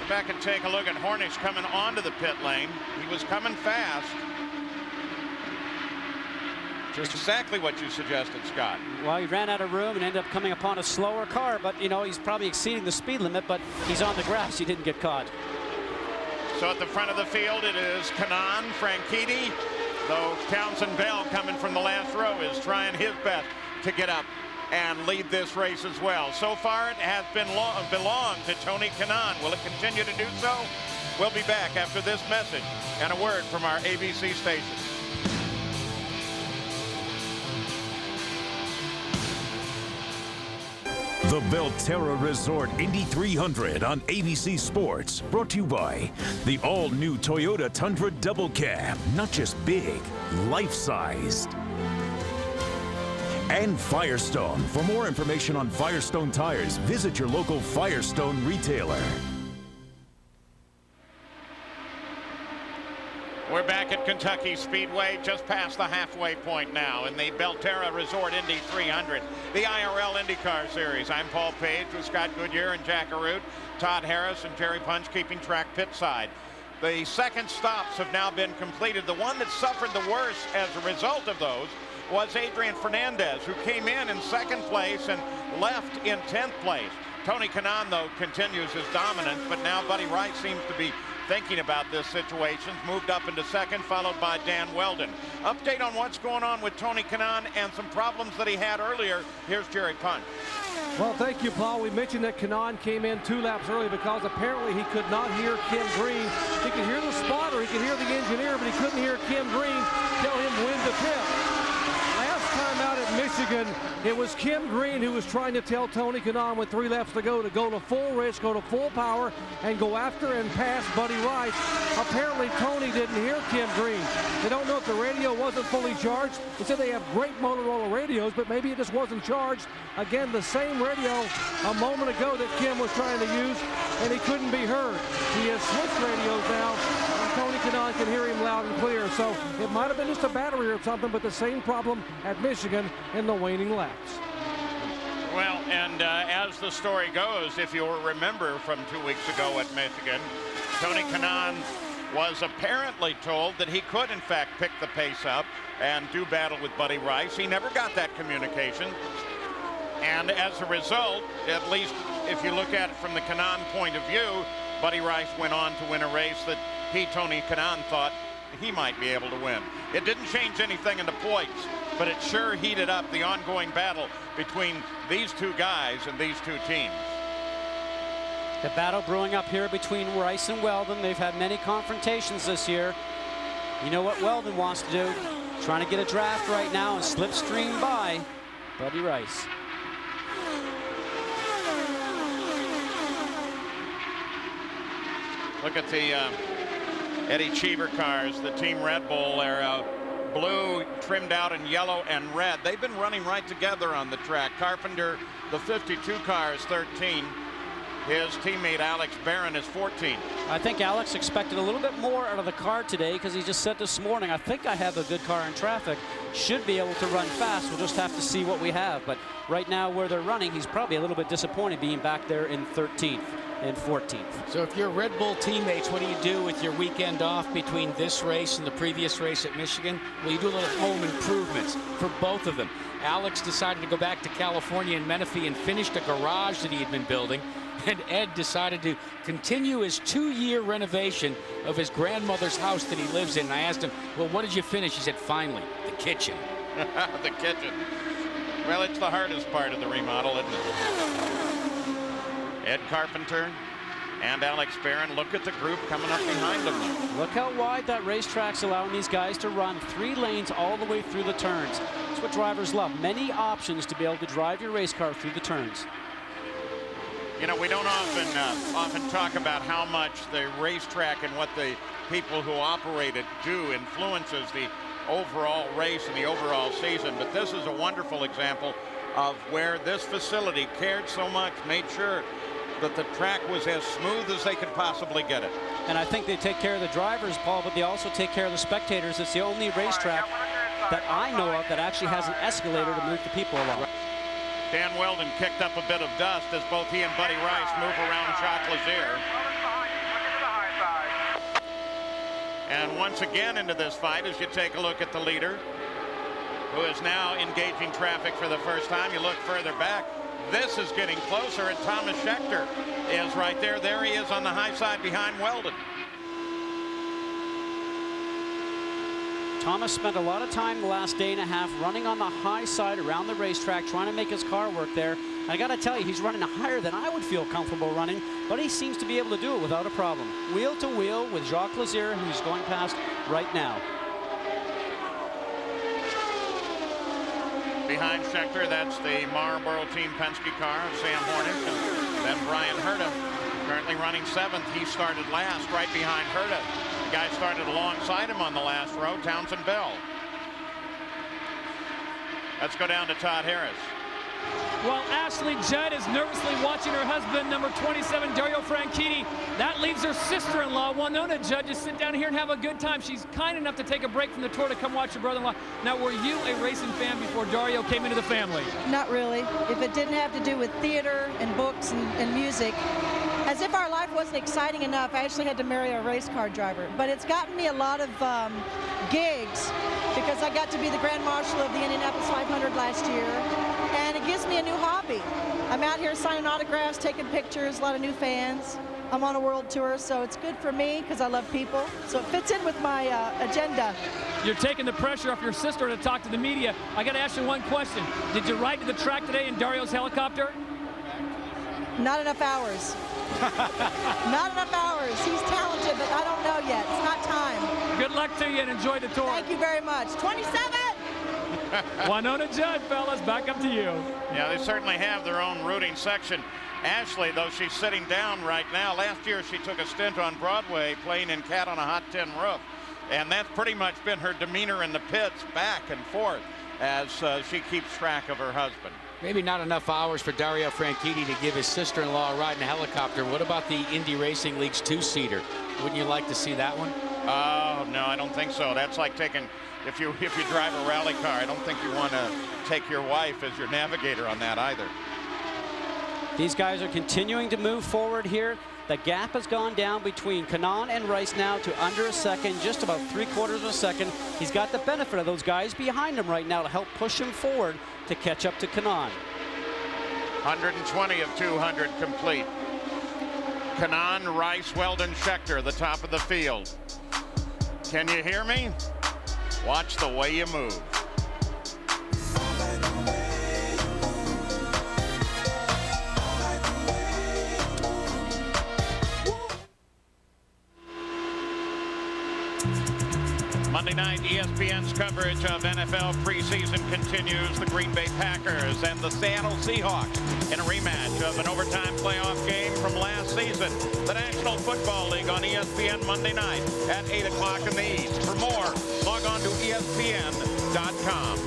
Go back and take a look at Hornick's coming onto the pit lane. He was coming fast. Just exactly what you suggested, Scott. Well, he ran out of room and ended up coming upon a slower car, but you know, he's probably exceeding the speed limit, but he's on the grass. He didn't get caught. So at the front of the field, it is Kanaan, Franchitti, though Townsend Bell coming from the last row is trying his best to get up and lead this race as well. So far, it has been belonged to Tony Kanaan. Will it continue to do so? We'll be back after this message and a word from our ABC station. The Belterra Resort Indy 300 on ABC Sports. Brought to you by the all-new Toyota Tundra Double Cab. Not just big, life-sized. And Firestone. For more information on Firestone tires, visit your local Firestone retailer. We're back at Kentucky Speedway, just past the halfway point now in the Belterra Resort Indy 300, the IRL IndyCar Series. I'm Paul Page with Scott Goodyear and Jack Arute, Todd Harris and Jerry Punch keeping track pit side. The second stops have now been completed. The one that suffered the worst as a result of those was Adrian Fernandez, who came in second place and left in 10th place. Tony Kanaan, though, continues his dominance, but now Buddy Rice seems to be thinking about this situation, moved up into second, followed by Dan Weldon. Update on what's going on with Tony Kanaan and some problems that he had earlier. Here's Jerry Punch. Well, thank you, Paul. We mentioned that Kanaan came in 2 laps early because apparently he could not hear Kim Green. He could hear the spotter, he could hear the engineer, but he couldn't hear Kim Green tell him when to pit. Last time out at Michigan, it was Kim Green who was trying to tell Tony Kanaan with 3 laps to go to full risk, go to full power, and go after and pass Buddy Rice. Apparently, Tony didn't hear Kim Green. They don't know if the radio wasn't fully charged. They said they have great Motorola radios, but maybe it just wasn't charged. Again, the same radio a moment ago that Kim was trying to use, and he couldn't be heard. He has switched radios now, and Tony Kanaan can hear him loud and clear. So it might have been just a battery or something, but the same problem at Michigan in the waning laps. Well, and as the story goes, if you'll remember from 2 weeks ago at Michigan, Tony Kanaan was apparently told that he could, in fact, pick the pace up and do battle with Buddy Rice. He never got that communication. And as a result, at least if you look at it from the Kanaan point of view, Buddy Rice went on to win a race that he, Tony Kanaan, thought he might be able to win. It didn't change anything in the points, but it sure heated up the ongoing battle between these two guys and these two teams. The battle brewing up here between Rice and Weldon. They've had many confrontations this year. You know what Weldon wants to do? Trying to get a draft right now and slipstream by Buddy Rice. Look at the Eddie Cheever cars, the Team Red Bull. They're blue trimmed out in yellow and red. They've been running right together on the track. Carpenter, the 52 car, is 13. His teammate Alex Barron is 14. I think Alex expected a little bit more out of the car today because he just said this morning, I think I have a good car in traffic. Should be able to run fast. We'll just have to see what we have. But right now where they're running, he's probably a little bit disappointed being back there in 13th and 14th. So if you're Red Bull teammates, what do you do with your weekend off between this race and the previous race at Michigan? Well, you do a little home improvements for both of them. Alex decided to go back to California in Menifee and finished a garage that he had been building. And Ed decided to continue his 2-year renovation of his grandmother's house that he lives in. And I asked him, well, what did you finish? He said, finally, the kitchen. The kitchen. Well, it's the hardest part of the remodel, isn't it? Ed Carpenter and Alex Barron. Look at the group coming up behind them. Look how wide that racetrack's allowing these guys to run. 3 lanes all the way through the turns. That's what drivers love. Many options to be able to drive your race car through the turns. You know, we don't often talk about how much the racetrack and what the people who operate it do influences the overall race and the overall season. But this is a wonderful example of where this facility cared so much, made sure that the track was as smooth as they could possibly get it. And I think they take care of the drivers, Paul, but they also take care of the spectators. It's the only racetrack that I know of that actually has an escalator to move the people along. Dan Weldon kicked up a bit of dust as both he and Buddy Rice move around Jacques Lazier. And once again into this fight, as you take a look at the leader, who is now engaging traffic for the first time. You look further back, this is getting closer, and Thomas Schechter is right there. There he is on the high side behind Weldon. Thomas spent a lot of time the last day and a half running on the high side around the racetrack, trying to make his car work there. And I got to tell you, he's running higher than I would feel comfortable running, but he seems to be able to do it without a problem. Wheel to wheel with Jacques Lazier, who's going past right now. Behind Schechter, that's the Marlboro Team Penske car of Sam Hornick, and then Brian Herta, currently running 7th. He started last, right behind Herta. The guy started alongside him on the last row, Townsend Bell. Let's go down to Todd Harris. While Ashley Judd is nervously watching her husband, number 27, Dario Franchitti. That leaves her sister-in-law, Winona Judd, to sit down here and have a good time. She's kind enough to take a break from the tour to come watch her brother-in-law. Now, were you a racing fan before Dario came into the family? Not really. If it didn't have to do with theater and books and music, as if our life wasn't exciting enough, I actually had to marry a race car driver. But it's gotten me a lot of gigs because I got to be the Grand Marshal of the Indianapolis 500 last year. And it gives me a new hobby. I'm out here signing autographs, taking pictures, a lot of new fans. I'm on a world tour, so it's good for me because I love people. So it fits in with my agenda. You're taking the pressure off your sister to talk to the media. I got to ask you one question. Did you ride to the track today in Dario's helicopter? Not enough hours. Not enough hours. He's talented, but I don't know yet. It's not time. Good luck to you and enjoy the tour. Thank you very much. 27! Winona Judd, fellas, back up to you. Yeah, they certainly have their own rooting section. Ashley, though, she's sitting down right now. Last year, she took a stint on Broadway playing in Cat on a Hot Tin Roof. And that's pretty much been her demeanor in the pits, back and forth, as she keeps track of her husband. Maybe not enough hours for Dario Franchitti to give his sister-in-law a ride in a helicopter. What about the Indy Racing League's 2-seater? Wouldn't you like to see that one? Oh, no, I don't think so. That's like taking, if you drive a rally car, I don't think you want to take your wife as your navigator on that either. These guys are continuing to move forward here. The gap has gone down between Kanaan and Rice now to under a second, just about 3/4 of a second. He's got the benefit of those guys behind him right now to help push him forward to catch up to Kanaan. 120 of 200 complete. Kanaan, Rice, Weldon, Schechter, the top of the field. Can you hear me? Watch the way you move. Monday night, ESPN's coverage of NFL preseason continues. The Green Bay Packers and the Seattle Seahawks in a rematch of an overtime playoff game from last season. The National Football League on ESPN Monday night at 8 o'clock in the East. For more, log on to ESPN.com.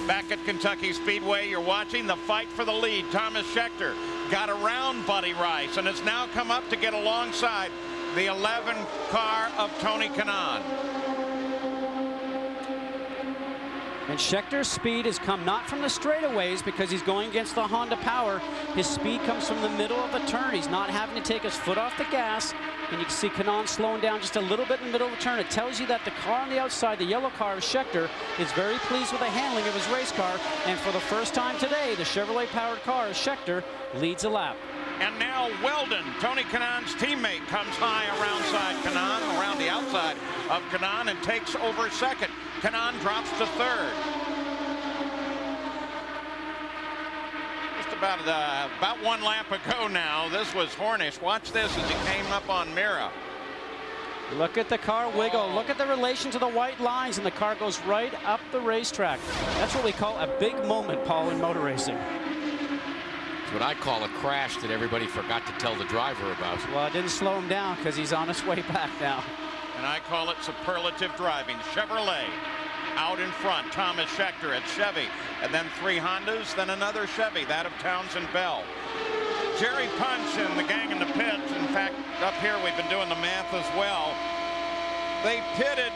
Back at Kentucky Speedway, you're watching the fight for the lead. Thomas Schechter got around Buddy Rice and has now come up to get alongside the 11 car of Tony Kanaan. And Schechter's speed has come not from the straightaways because he's going against the Honda power. His speed comes from the middle of the turn. He's not having to take his foot off the gas. And you can see Kanaan slowing down just a little bit in the middle of the turn. It tells you that the car on the outside, the yellow car of Schechter, is very pleased with the handling of his race car. And for the first time today, the Chevrolet-powered car of Schechter leads a lap. And now Weldon, Tony Kanaan's teammate, comes high around Kanaan, around the outside of Kanaan, and takes over second. Kanaan drops to third. Just about one lap ago now. This was Hornish. Watch this as he came up on Mira. Look at the car wiggle. Look at the relation to the white lines, and the car goes right up the racetrack. That's what we call a big moment, Paul, in motor racing. It's what I call a crash that everybody forgot to tell the driver about. Well, it didn't slow him down because he's on his way back now. And I call it superlative driving. Chevrolet out in front. Thomas Schechter at Chevy. And then 3 Hondas, then another Chevy, that of Townsend Bell. Jerry Punch and the gang in the pits. In fact, up here we've been doing the math as well. They pitted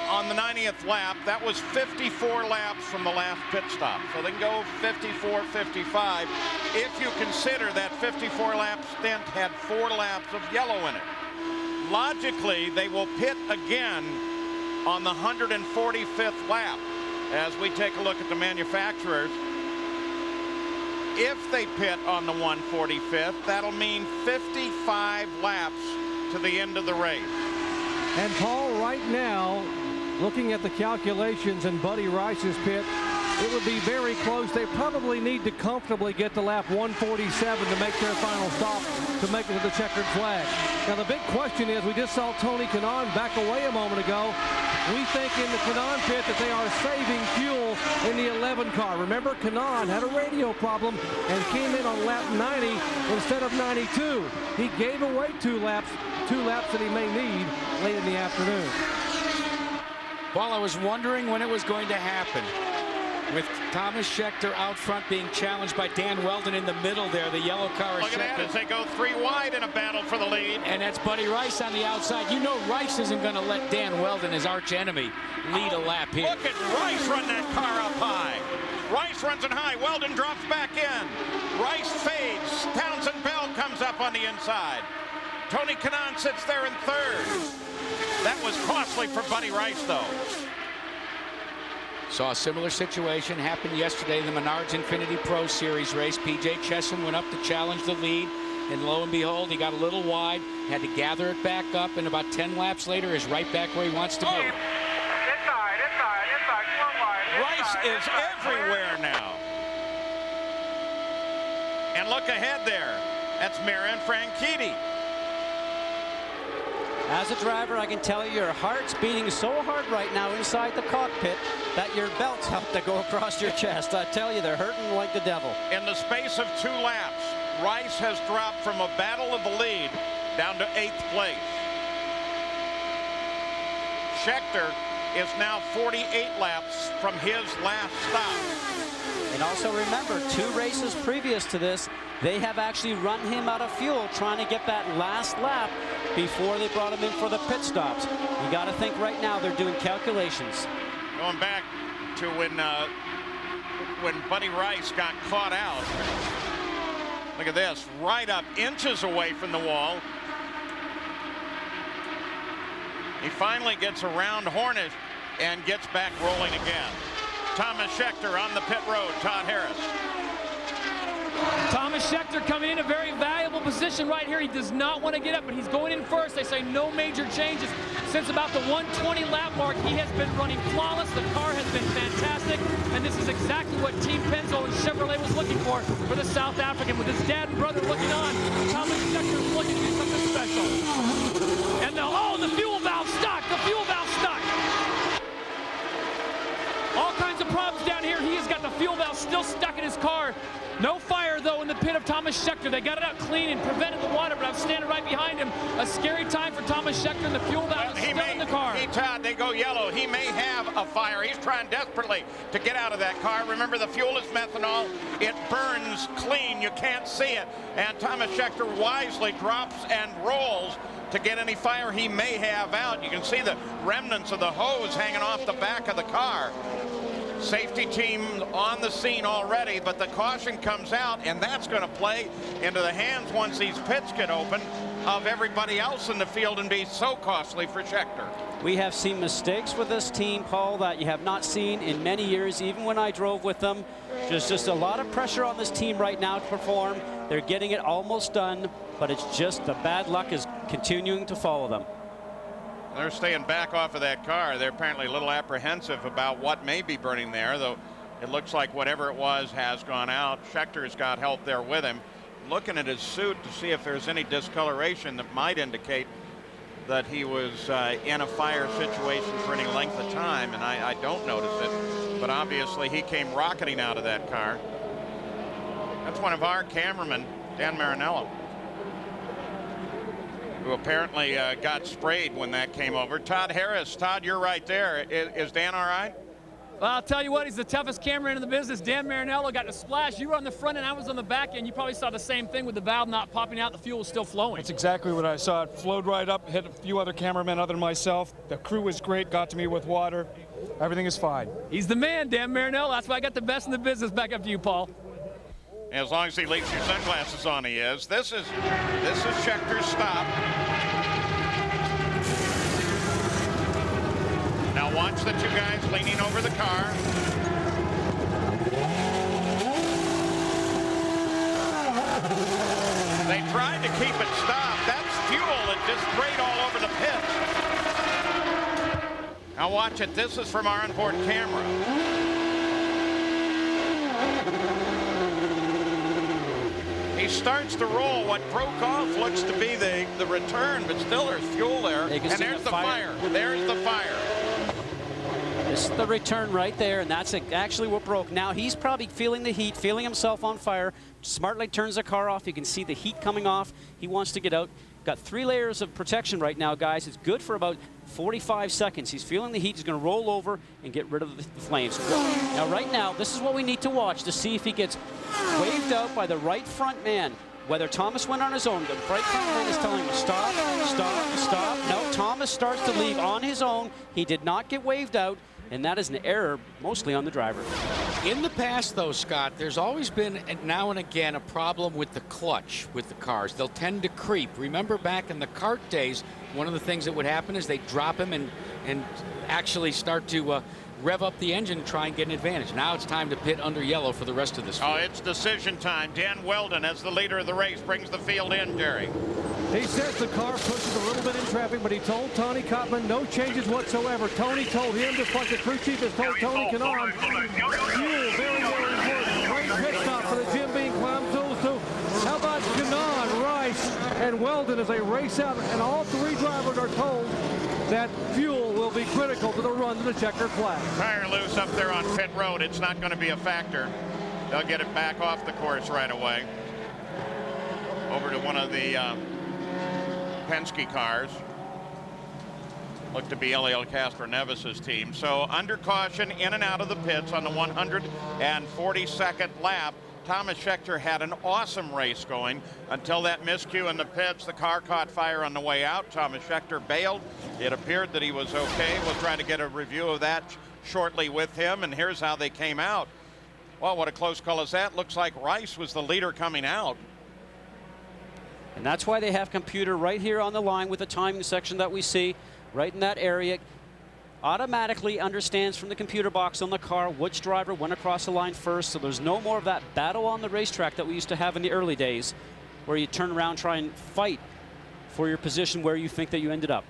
on the 90th lap. That was 54 laps from the last pit stop. So they can go 54, 55. If you consider that 54 lap stint had 4 laps of yellow in it. Logically, they will pit again on the 145th lap. As we take a look at the manufacturers, if they pit on the 145th, that'll mean 55 laps to the end of the race. And Paul, right now, looking at the calculations in Buddy Rice's pit, it would be very close. They probably need to comfortably get to lap 147 to make their final stop to make it to the checkered flag. Now the big question is, we just saw Tony Kanaan back away a moment ago. We think in the Kanaan pit that they are saving fuel in the 11 car. Remember, Kanaan had a radio problem and came in on lap 90 instead of 92. He gave away 2 laps that he may need late in the afternoon. Well, I was wondering when it was going to happen. With Thomas Schechter out front being challenged by Dan Weldon in the middle there, the yellow car of Look at that as they go 3 wide in a battle for the lead. And that's Buddy Rice on the outside. You know Rice isn't going to let Dan Weldon, his arch enemy, lead a lap here. Look at Rice run that car up high. Rice runs it high. Weldon drops back in. Rice fades. Townsend Bell comes up on the inside. Tony Kanaan sits there in third. That was costly for Buddy Rice, though. Saw a similar situation happen yesterday in the Menards Infinity Pro Series race. P.J. Chesson went up to challenge the lead, and lo and behold, he got a little wide, had to gather it back up, and about 10 laps later is right back where he wants to be. Inside, one wide. Rice is everywhere now. And look ahead there. That's Marin Franchitti. As a driver, I can tell you your heart's beating so hard right now inside the cockpit that your belts have to go across your chest. I tell you, they're hurting like the devil. In the space of 2 laps, Rice has dropped from a battle of the lead down to 8th place. Schechter is now 48 laps from his last stop. And also remember, 2 races previous to this, they have actually run him out of fuel trying to get that last lap before they brought him in for the pit stops. You got to think right now they're doing calculations. Going back to when Buddy Rice got caught out, Look at this, right up inches away from the wall. He finally gets around Hornish and gets back rolling again. Thomas Scheckter on the pit road, Todd Harris. Thomas Scheckter coming in a very valuable position right here. He does not want to get up, but he's going in first. They say no major changes. Since about the 120 lap mark, he has been running flawless. The car has been fantastic, and this is exactly what Team Penzo and Chevrolet was looking for the South African. With his dad and brother looking on, Thomas Scheckter is looking to do something special. And the fuel valve stuck. The fuel valve stuck. All kinds of problems down here. He has got the fuel valve still stuck in his car. No fire, though, in the pit of Thomas Scheckter. They got it out clean and prevented the water, but I'm standing right behind him. A scary time for Thomas Scheckter, and the fuel valve is still in the car. Todd, they go yellow. He may have a fire. He's trying desperately to get out of that car. Remember, the fuel is methanol. It burns clean. You can't see it. And Thomas Scheckter wisely drops and rolls to get any fire he may have out. You can see the remnants of the hose hanging off the back of the car. Safety team on the scene already, but the caution comes out, and that's going to play into the hands once these pits get open of everybody else in the field and be so costly for Scheckter. We have seen mistakes with this team, Paul, that you have not seen in many years, even when I drove with them. There's just a lot of pressure on this team right now to perform. They're getting it almost done, but it's just the bad luck is continuing to follow them. They're staying back off of that car. They're apparently a little apprehensive about what may be burning there, though it looks like whatever it was has gone out. Schecter's got help there with him. Looking at his suit to see if there's any discoloration that might indicate that he was in a fire situation for any length of time, and I don't notice it. But obviously he came rocketing out of that car. That's one of our cameramen, Dan Marinello, who apparently got sprayed when that came over. Todd Harris. Todd, you're right there. Is Dan all right? Well, I'll tell you what, he's the toughest cameraman in the business. Dan Marinello got the splash. You were on the front and I was on the back end. You probably saw the same thing with the valve not popping out. The fuel was still flowing. That's exactly what I saw. It flowed right up, hit a few other cameramen other than myself. The crew was great, got to me with water. Everything is fine. He's the man, Dan Marinello. That's why I got the best in the business. Back up to you, Paul. As long as he leaves your sunglasses on, he is. This is Schecter's stop. Now watch the two guys leaning over the car. They tried to keep it stopped. That's fuel that just sprayed all over the pit. Now watch it. This is from our onboard camera. He starts to roll. What broke off looks to be the return, but still there's fuel there. And there's the fire. There's the fire. This is the return right there, and that's actually what broke. Now he's probably feeling the heat, feeling himself on fire. Smartly turns the car off. You can see the heat coming off. He wants to get out. Got 3 layers of protection right now, guys. It's good for about 45 seconds. He's feeling the heat. He's going to roll over and get rid of the flames. Now, right now, this is what we need to watch to see if he gets waved out by the right front man. Whether Thomas went on his own, the right front man is telling him stop, stop, stop. No, Thomas starts to leave on his own. He did not get waved out, and that is an error mostly on the driver. In the past, though, Scott, there's always been now and again a problem with the clutch with the cars. They'll tend to creep. Remember back in the kart days, one of the things that would happen is they'd drop him and actually start to rev up the engine and try and get an advantage. Now it's time to pit under yellow for the rest of this field. Oh, it's decision time. Dan Weldon, as the leader of the race, brings the field in, Jerry. He says the car pushes a little bit in traffic, but he told Tony Kottman no changes whatsoever. Tony told him, just like the crew chief has told Tony Kanaan, fuel, very, very important. Great pit stop for the Jim Beam Climb Tools, too. How about Kanaan, Rice, and Weldon as they race out, and all 3 drivers are told that fuel will be critical to the run to the checkered flag. Tire loose up there on pit road. It's not going to be a factor. They'll get it back off the course right away. Over to one of the Penske cars. Look to be Eliel Castroneves' team. So under caution, in and out of the pits on the 142nd lap. Thomas Scheckter had an awesome race going until that miscue in the pits. The car caught fire on the way out. Thomas Scheckter bailed. It appeared that he was okay. We'll try to get a review of that shortly with him. And here's how they came out. Well, what a close call is that. Looks like Rice was the leader coming out. And that's why they have computer right here on the line with the timing section that we see right in that area. Automatically understands from the computer box on the car which driver went across the line first, so there's no more of that battle on the racetrack that we used to have in the early days where you turn around, try and fight for your position where you think that you ended up.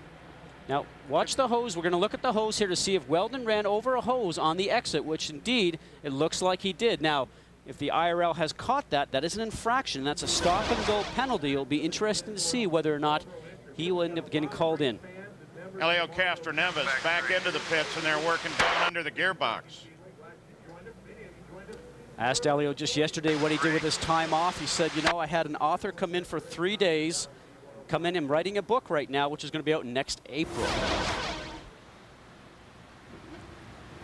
Now, watch the hose. We're going to look at the hose here to see if Weldon ran over a hose on the exit, which indeed it looks like he did. Now, if the IRL has caught that, that is an infraction. That's a stop-and-go penalty. It'll be interesting to see whether or not he will end up getting called in. Elio Castroneves back into the pits, and they're working down under the gearbox. Asked Elio just yesterday what he did with his time off. He said, you know, I had an author come in for 3 days, come in and writing a book right now, which is going to be out next April.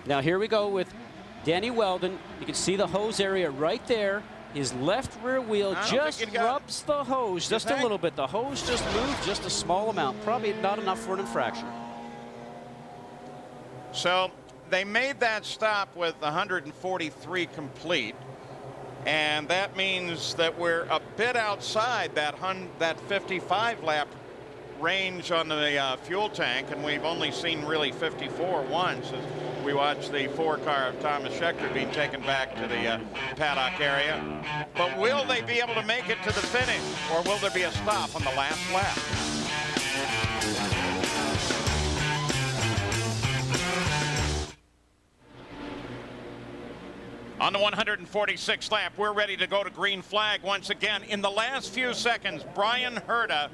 Now here we go with Danny Weldon. You can see the hose area right there. His left rear wheel just rubs the hose just a little bit. The hose just moved just a small amount. Probably not enough for an infraction. So they made that stop with 143 complete. And that means that we're a bit outside that 55 lap range on the fuel tank, and we've only seen really 54 once as we watch the 4-car of Thomas Schechter being taken back to the paddock area. But will they be able to make it to the finish, or will there be a stop on the last lap? On the 146th lap, we're ready to go to green flag once again. In the last few seconds, Brian Herta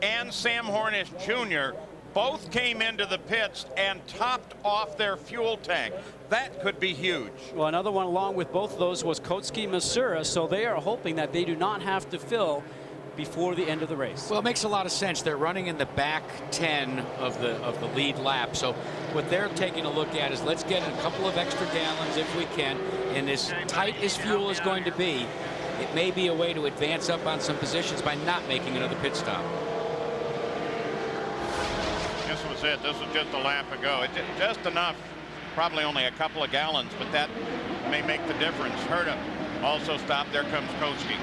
and Sam Hornish Jr. both came into the pits and topped off their fuel tank. That could be huge. Well, another one along with both of those was Kotski Masura, so they are hoping that they do not have to fill before the end of the race. Well, it makes a lot of sense. They're running in the back 10 of the lead lap. So what they're taking a look at is let's get a couple of extra gallons if we can. And as tight as fuel is going to be, it may be a way to advance up on some positions by not making another pit stop. This was it. This was just a lap ago. It just enough, probably only a couple of gallons, but that may make the difference. Herta also stopped. There comes Kotski.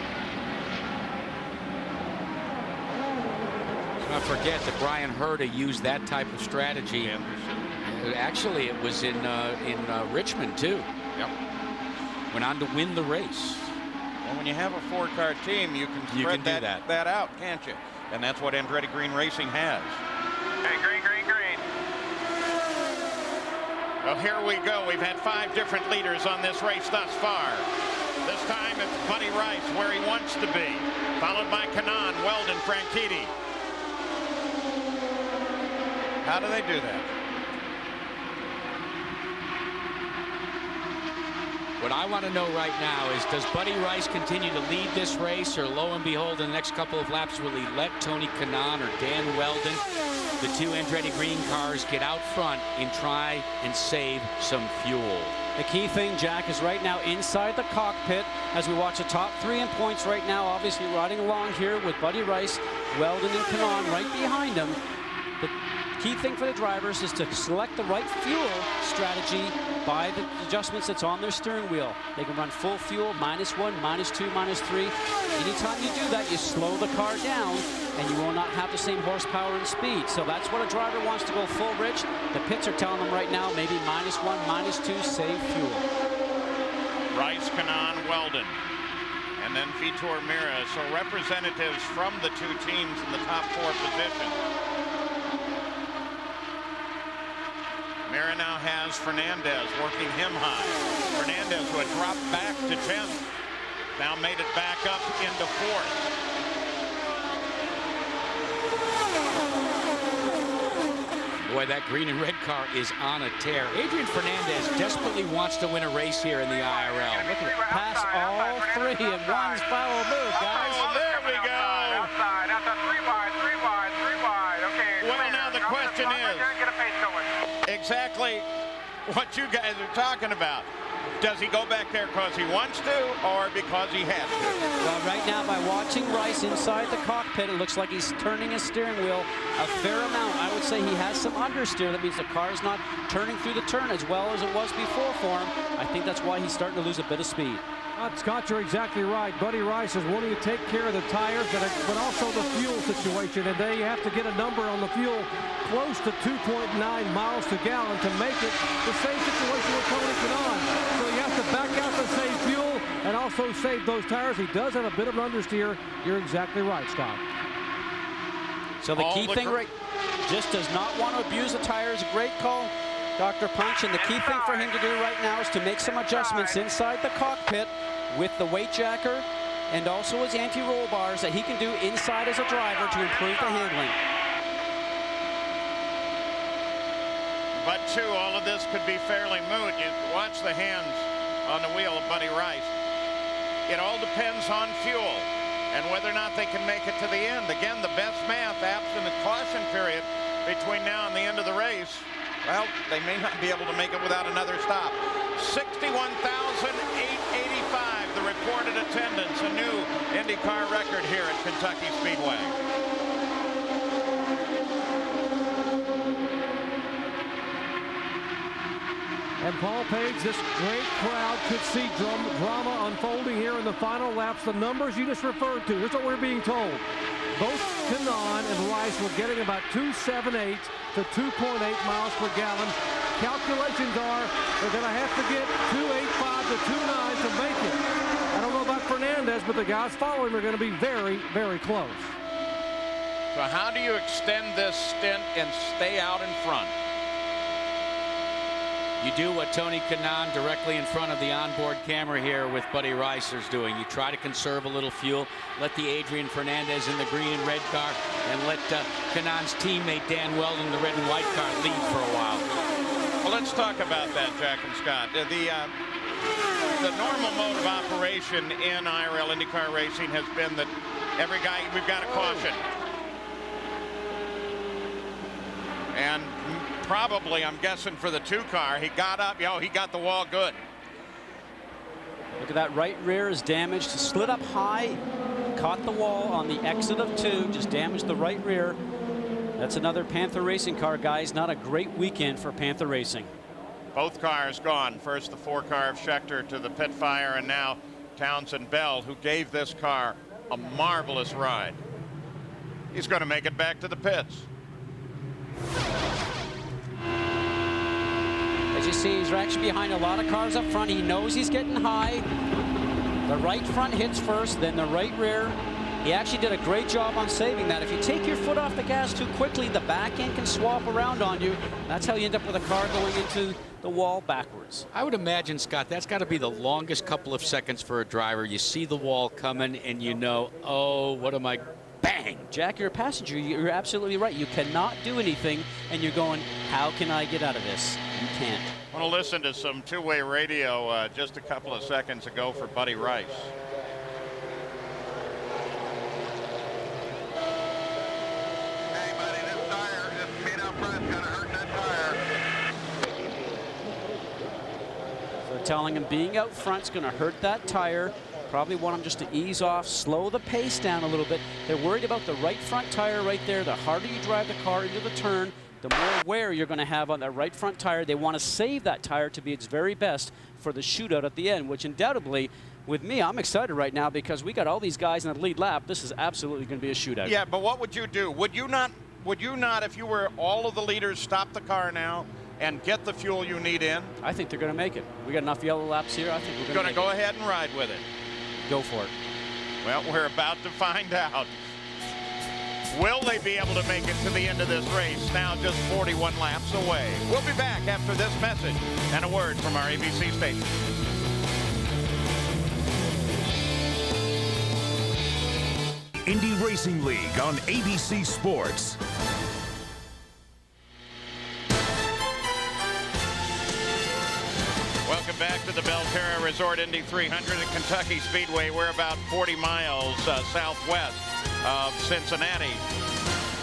Not forget that Brian Herta used that type of strategy. Actually, it was in Richmond too. Yep. Went on to win the race. Well, when you have a 4-car team, you can spread that out, can't you? And that's what Andretti Green Racing has. Hey, green, green, green. Well, here we go. We've had 5 different leaders on this race thus far. This time it's Buddy Rice where he wants to be, followed by Kanaan, Weldon, Franchitti. How do they do that? What I want to know right now is, does Buddy Rice continue to lead this race, or lo and behold, in the next couple of laps, will he let Tony Kanaan or Dan Weldon, the 2 Andretti Green cars, get out front and try and save some fuel? The key thing, Jack, is right now inside the cockpit as we watch the top 3 in points right now, obviously riding along here with Buddy Rice, Weldon, and Kanaan right behind him. The key thing for the drivers is to select the right fuel strategy by the adjustments that's on their steering wheel. They can run full fuel, -1, -2, -3. Anytime you do that, you slow the car down and you will not have the same horsepower and speed. So that's what a driver wants to go full rich. The pits are telling them right now, maybe -1, -2, save fuel. Rice, Kanaan, Weldon, and then Vitor Mira. So representatives from the 2 teams in the top 4 positions. Mira now has Fernandez working him high. Fernandez, who had dropped back to 10th, now made it back up into 4th. Boy, that green and red car is on a tear. Adrian Fernandez desperately wants to win a race here in the IRL. Look at it. Pass all 3 in one foul move, guys. Oh, there we go. Outside. 3 wide, 3 wide, 3 wide. Okay. Well, now the question is exactly what you guys are talking about. Does he go back there because he wants to or because he has to? Well, right now, by watching Rice inside the cockpit, it looks like he's turning his steering wheel a fair amount. I would say he has some understeer. That means the car is not turning through the turn as well as it was before for him. I think that's why he's starting to lose a bit of speed. Scott, you're exactly right. Buddy Rice is wanting to take care of the tires, but also the fuel situation, and they have to get a number on the fuel close to 2.9 miles to gallon to make it the same situation with Tony Kanaan. So he has to back out to save fuel and also save those tires. He does have a bit of an understeer. You're exactly right, Scott. So the key thing, just does not want to abuse the tires. Great call, Dr. Punch. And the key thing for him to do right now is to make some adjustments inside the cockpit with the weight jacker and also his anti-roll bars that he can do inside as a driver to improve the handling. But, too, all of this could be fairly moot. You watch the hands on the wheel of Buddy Rice. It all depends on fuel and whether or not they can make it to the end. Again, the best math, absent the caution period between now and the end of the race, well, they may not be able to make it without another stop. 61,885, the reported attendance, a new IndyCar record here at Kentucky Speedway. And Paul Page, this great crowd could see drama unfolding here in the final laps. The numbers you just referred to, here's what we're being told. Both Kanaan and Rice were getting about 2.78 to 2.8 miles per gallon. Calculations are they're going to have to get 2.85 to 2.9 to make it. I don't know about Fernandez, but the guys following are going to be very, very close. So how do you extend this stint and stay out in front? You do what Tony Kanaan directly in front of the onboard camera here with Buddy Rice is doing. You try to conserve a little fuel, let the Adrian Fernandez in the green and red car, and let Kanaan's teammate Dan Weldon in the red and white car lead for a while. Well, let's talk about that, Jack and Scott. The normal mode of operation in IRL IndyCar racing has been that every guy, we've got a caution. And probably, I'm guessing, for the 2 car, he got up, he got the wall good. Look at that, right rear is damaged, slid up high, caught the wall on the exit of 2, just damaged the right rear. That's another Panther Racing car, guys. Not a great weekend for Panther Racing. Both cars gone. First the 4 car of Scheckter to the pit fire, and now Townsend Bell, who gave this car a marvelous ride. He's going to make it back to the pits. As you see, he's actually behind a lot of cars up front. He knows he's getting high. The right front hits first, then the right rear. He actually did a great job on saving that. If you take your foot off the gas too quickly, the back end can swap around on you. That's how you end up with a car going into the wall backwards. I would imagine, Scott, that's got to be the longest couple of seconds for a driver. You see the wall coming and you know, oh, what am I... Bang! Jack, you're a passenger. You're absolutely right. You cannot do anything, and you're going, how can I get out of this? You can't. I want to listen to some two-way radio just a couple of seconds ago for Buddy Rice. Hey, buddy, this tire, this speed up front's going to hurt that tire. So telling him being out front's going to hurt that tire. Probably want him just to ease off, slow the pace down a little bit. They're worried about the right front tire right there. The harder you drive the car into the turn, the more wear you're going to have on that right front tire. They want to save that tire to be its very best for the shootout at the end, which undoubtedly, with me, I'm excited right now because we got all these guys in the lead lap. This is absolutely going to be a shootout. Yeah, but what would you do? Would you not, if you were all of the leaders, stop the car now and get the fuel you need in? I think they're going to make it. We got enough yellow laps here. I think we're going to go ahead and ride with it. Go for it. Well, we're about to find out. Will they be able to make it to the end of this race, now just 41 laps away? We'll be back after this message and a word from our ABC station. Indy Racing League on ABC Sports. Welcome back to the Belterra Resort Indy 300 at Kentucky Speedway. We're about 40 miles southwest of Cincinnati,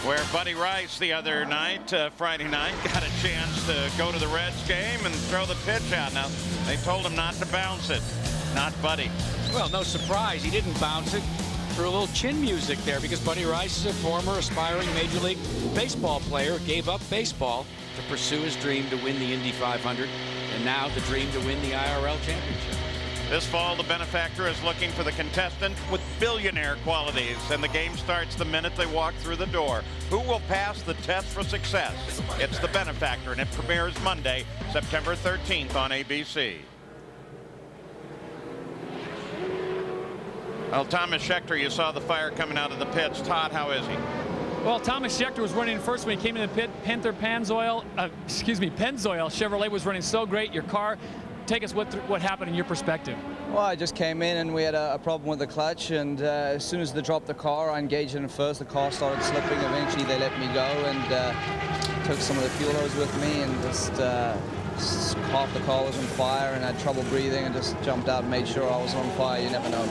where Buddy Rice the other night, Friday night, got a chance to go to the Reds game and throw the pitch out. Now, they told him not to bounce it, not Buddy. Well, no surprise, he didn't bounce it. For a little chin music there, because Buddy Rice is a former aspiring Major League Baseball player, gave up baseball to pursue his dream to win the Indy 500, and now the dream to win the IRL championship. This fall, the benefactor is looking for the contestant with billionaire qualities, and the game starts the minute they walk through the door. Who will pass the test for success? It's the benefactor, and it premieres Monday, September 13th on ABC. Well, Thomas Scheckter, you saw the fire coming out of the pits. Todd, how is he? Well, Thomas Scheckter was running first when he came in the pit. Pennzoil Chevrolet was running so great. Your car, take us what happened in your perspective. Well, I just came in and we had a problem with the clutch, and as soon as they dropped the car, I engaged in it first. The car started slipping. Eventually, they let me go and took some of the fuel hose with me, and just half the car was on fire, and I had trouble breathing, and just jumped out and made sure I was on fire. You never know.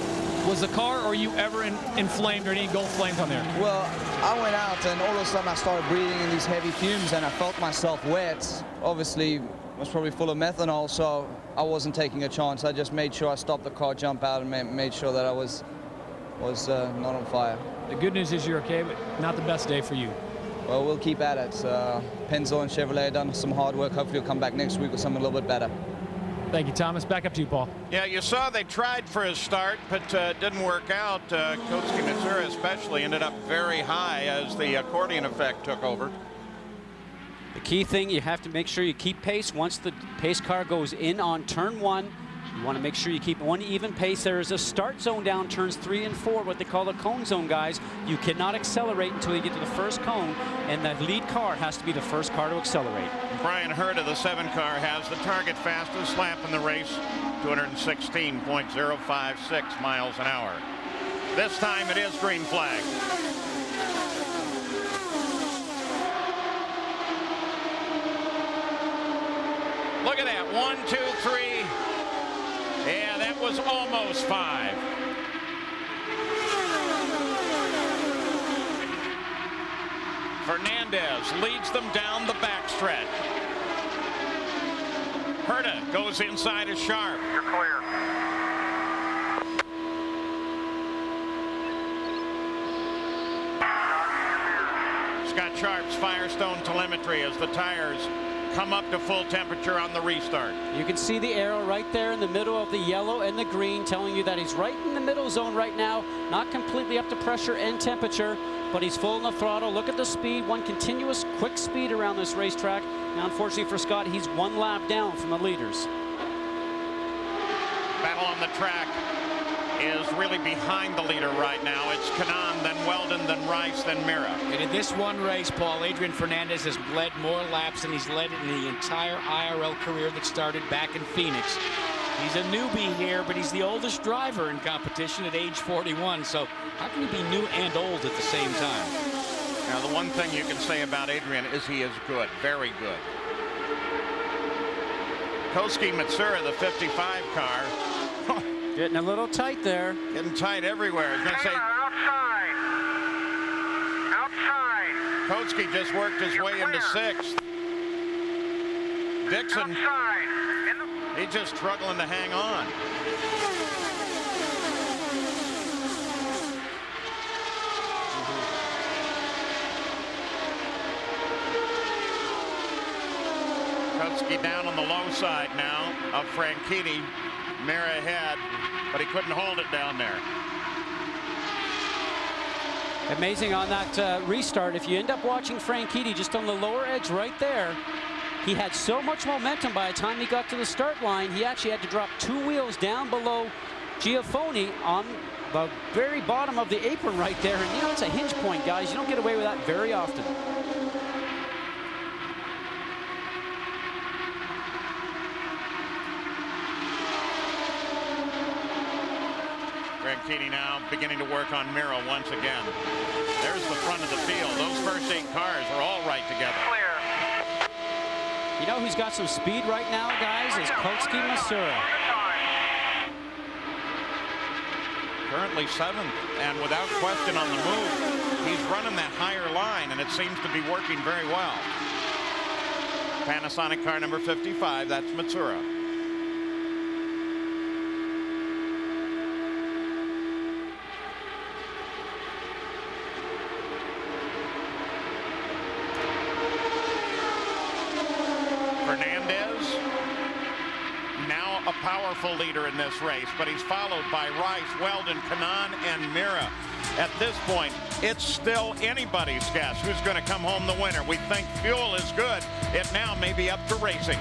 Was the car, or you ever inflamed or any engulfed flames on there? Well, I went out, and all of a sudden I started breathing in these heavy fumes, and I felt myself wet. Obviously, I was probably full of methanol, so I wasn't taking a chance. I just made sure I stopped the car, jumped out, and made sure that I was not on fire. The good news is you're okay, but not the best day for you. Well, we'll keep at it. Pennzoil and Chevrolet have done some hard work. Hopefully, we'll come back next week with something a little bit better. Thank you, Thomas. Back up to you, Paul. Yeah, you saw they tried for his start, but didn't work out. Kotsky Matsura especially ended up very high as the accordion effect took over. The key thing, you have to make sure you keep pace. Once the pace car goes in on turn 1, you want to make sure you keep one even pace. There is a start zone down turns 3 and 4, what they call the cone zone, guys. You cannot accelerate until you get to the first cone, and the lead car has to be the first car to accelerate. Brian Hurd of the 7 car has the target fastest lap in the race, 216.056 miles an hour. This time it is green flag. Look at that, 1, 2, 3. Yeah, that was almost 5. Fernandez leads them down the backstretch. Herta goes inside of Sharp. You're clear. Scott Sharp's Firestone telemetry as the tires come up to full temperature on the restart. You can see the arrow right there in the middle of the yellow and the green telling you that he's right in the middle zone right now, not completely up to pressure and temperature, but he's full in the throttle. Look at the speed, one continuous quick speed around this racetrack. Now, unfortunately for Scott, he's 1 lap down from the leaders. Battle on the track is really behind the leader right now. It's Kanaan, then Weldon, then Rice, then Mira. And in this one race, Paul, Adrian Fernandez has led more laps than he's led in the entire IRL career that started back in Phoenix. He's a newbie here, but he's the oldest driver in competition at age 41. So how can he be new and old at the same time? Now, the one thing you can say about Adrian is he is good, very good. Kotsky Matsura, the 55 car. Getting a little tight there. Getting tight everywhere. I was going to say, outside. Outside. Kotsky just worked his way into 6th. Dixon, he's just struggling to hang on. Kotsky down on the low side now of Franchitti. Mira ahead, but he couldn't hold it down there. Amazing on that restart. If you end up watching Franchitti just on the lower edge right there, he had so much momentum by the time he got to the start line, he actually had to drop 2 wheels down below Giafoni on the very bottom of the apron right there. And you know, it's a hinge point, guys. You don't get away with that very often. Franchitti now beginning to work on Mira once again. There's the front of the field. Those first 8 cars are all right together. You know who's got some speed right now, guys, is Kotsky Matsura. Currently 7th, and without question on the move, he's running that higher line, and it seems to be working very well. Panasonic car number 55, that's Matsura. Fernandez now a powerful leader in this race, but he's followed by Rice, Weldon, Kanaan, and Mira. At this point, it's still anybody's guess who's going to come home the winner. We think fuel is good. It now may be up to racing.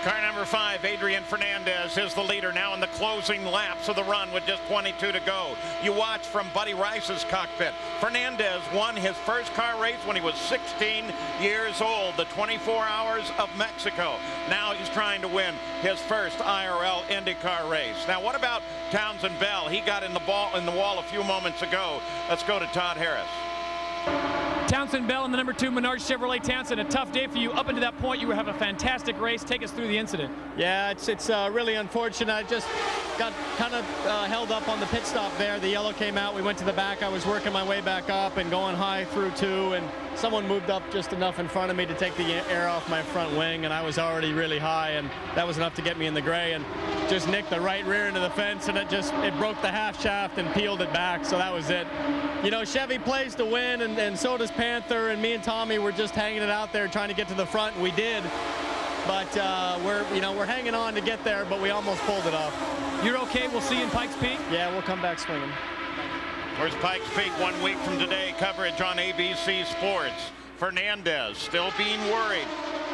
Car number 5, Adrian Fernandez, is the leader now in the closing laps of the run with just 22 to go. You watch from Buddy Rice's cockpit. Fernandez won his first car race when he was 16 years old, the 24 Hours of Mexico. Now he's trying to win his first IRL IndyCar race. Now what about Townsend Bell? He got in the wall a few moments ago. Let's go to Todd Harris. Townsend Bell in the number 2 Menard Chevrolet. Townsend, a tough day for you. Up until that point, you have a fantastic race. Take us through the incident. Yeah, it's really unfortunate. I just got kind of held up on the pit stop there. The yellow came out. We went to the back. I was working my way back up and going high through 2, and someone moved up just enough in front of me to take the air off my front wing, and I was already really high, and that was enough to get me in the gray, and just nicked the right rear into the fence, and it broke the half shaft and peeled it back, so that was it. You know, Chevy plays to win, and so does Panther, and me and Tommy were just hanging it out there trying to get to the front, and we did. But we're hanging on to get there, but we almost pulled it off. You're okay? We'll see you in Pikes Peak? Yeah, we'll come back swinging. Where's Pikes Peak 1 week from today? Coverage on ABC Sports. Fernandez still being worried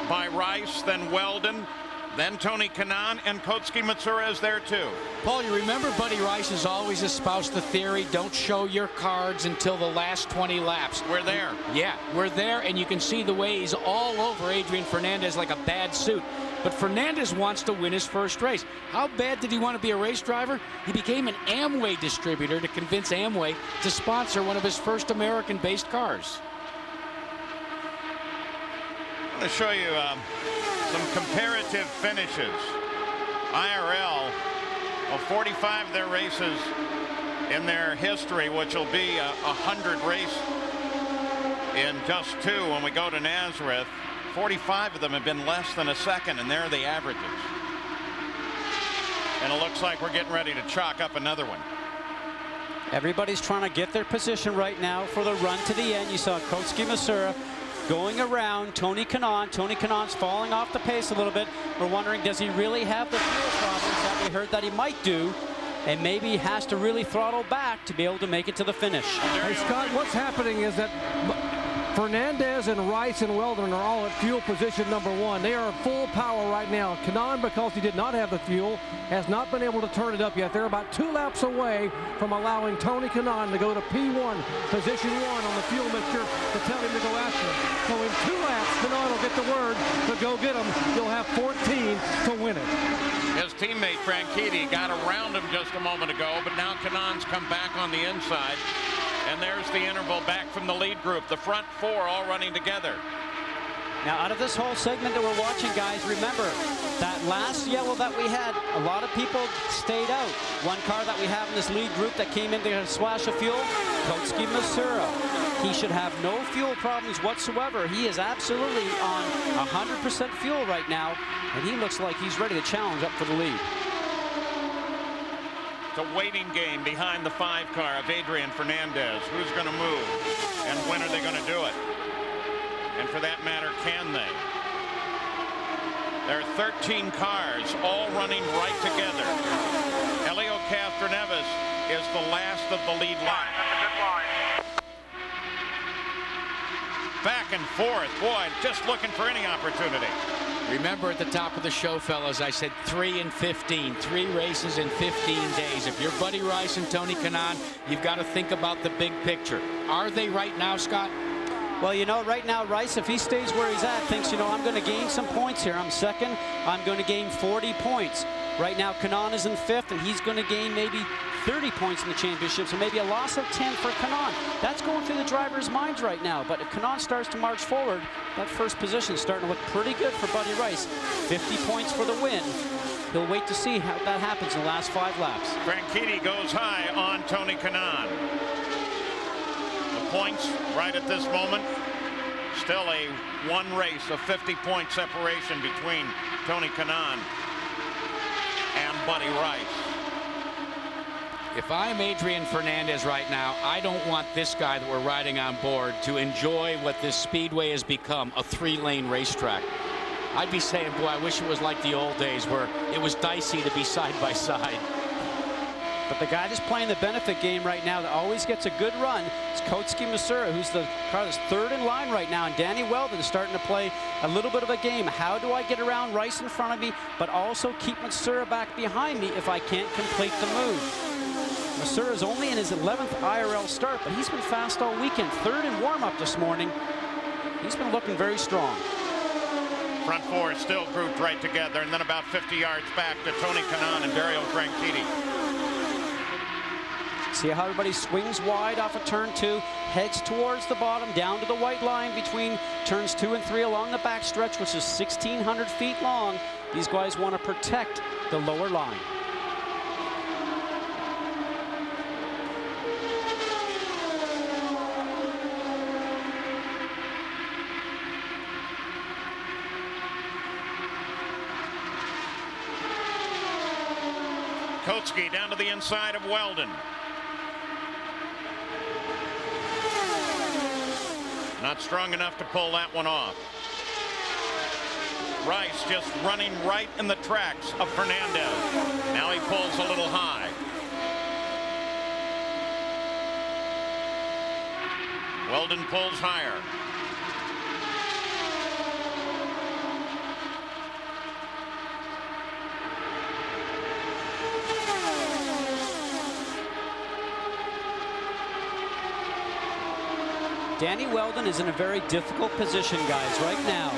by Rice, then Weldon, then Tony Kanaan, and Kotsuki Matsura is there too. Paul, you remember Buddy Rice has always espoused the theory, don't show your cards until the last 20 laps. We're there. Yeah, we're there, and you can see the way he's all over Adrian Fernandez like a bad suit. But Fernandez wants to win his first race. How bad did he want to be a race driver? He became an Amway distributor to convince Amway to sponsor one of his first American-based cars. I'm going to show you some comparative finishes. IRL, 45 of their races in their history, which will be 100 race in just 2 when we go to Nazareth. 45 of them have been less than a second, and there are the averages. And it looks like we're getting ready to chalk up another one. Everybody's trying to get their position right now for the run to the end. You saw Kotsuki Matsura going around Tony Kanaan. Tony Kanaan's falling off the pace a little bit. We're wondering, does he really have the fuel problems that we heard that he might do? And maybe he has to really throttle back to be able to make it to the finish. Hey, Scott, what's happening is that Fernandez and Rice and Weldon are all at fuel position number 1. They are full power right now. Kanaan, because he did not have the fuel, has not been able to turn it up yet. They're about 2 laps away from allowing Tony Kanaan to go to P1, position 1 on the fuel mixture to tell him to go after him. So in 2 laps, Kanaan will get the word to go get him. He'll have 14 to win it. His teammate Franchitti got around him just a moment ago, but now Kanaan's come back on the inside. And there's the interval back from the lead group. The front 4 all running together. Now, out of this whole segment that we're watching, guys, remember that last yellow that we had, a lot of people stayed out. One car that we have in this lead group that came in to splash of fuel, Kotsuki Matsura. He should have no fuel problems whatsoever. He is absolutely on 100% fuel right now, and he looks like he's ready to challenge up for the lead. It's a waiting game behind the 5 car of Adrian Fernandez. Who's going to move? And when are they going to do it? And for that matter, can they? There are 13 cars all running right together. Helio Castroneves is the last of the lead line. Back and forth. Boy, just looking for any opportunity. Remember at the top of the show, fellas, I said 3 and 15, 3 races in 15 days. If you're Buddy Rice and Tony Kanaan, you've got to think about the big picture. Are they right now, Scott? Well, you know, right now, Rice, if he stays where he's at, thinks, you know, I'm going to gain some points here. I'm second. I'm going to gain 40 points. Right now, Kanaan is in 5th, and he's going to gain maybe 30 points in the championship, so maybe a loss of 10 for Kanaan. That's going through the drivers' minds right now, but if Kanaan starts to march forward, that first position is starting to look pretty good for Buddy Rice. 50 points for the win. He'll wait to see how that happens in the last 5 laps. Franchitti goes high on Tony Kanaan. The points right at this moment, still a 1 race, a 50-point separation between Tony Kanaan and Buddy Rice. If I'm Adrian Fernandez right now, I don't want this guy that we're riding on board to enjoy what this Speedway has become, a 3-lane racetrack. I'd be saying, boy, I wish it was like the old days where it was dicey to be side by side. But the guy that's playing the benefit game right now that always gets a good run is Kotsuki Masura, who's the car that's third in line right now. And Danny Weldon is starting to play a little bit of a game. How do I get around Rice in front of me, but also keep Masura back behind me if I can't complete the move? Masura is only in his 11th IRL start, but he's been fast all weekend. Third in warm-up this morning. He's been looking very strong. Front four still grouped right together, and then about 50 yards back to Tony Kanaan and Dario Franchitti. See how everybody swings wide off of turn 2, heads towards the bottom, down to the white line between turns 2 and 3 along the backstretch, which is 1,600 feet long. These guys want to protect the lower line. Kotsuki down to the inside of Weldon. Not strong enough to pull that one off. Rice just running right in the tracks of Fernandez. Now he pulls a little high. Weldon pulls higher. Danny Weldon is in a very difficult position, guys, right now.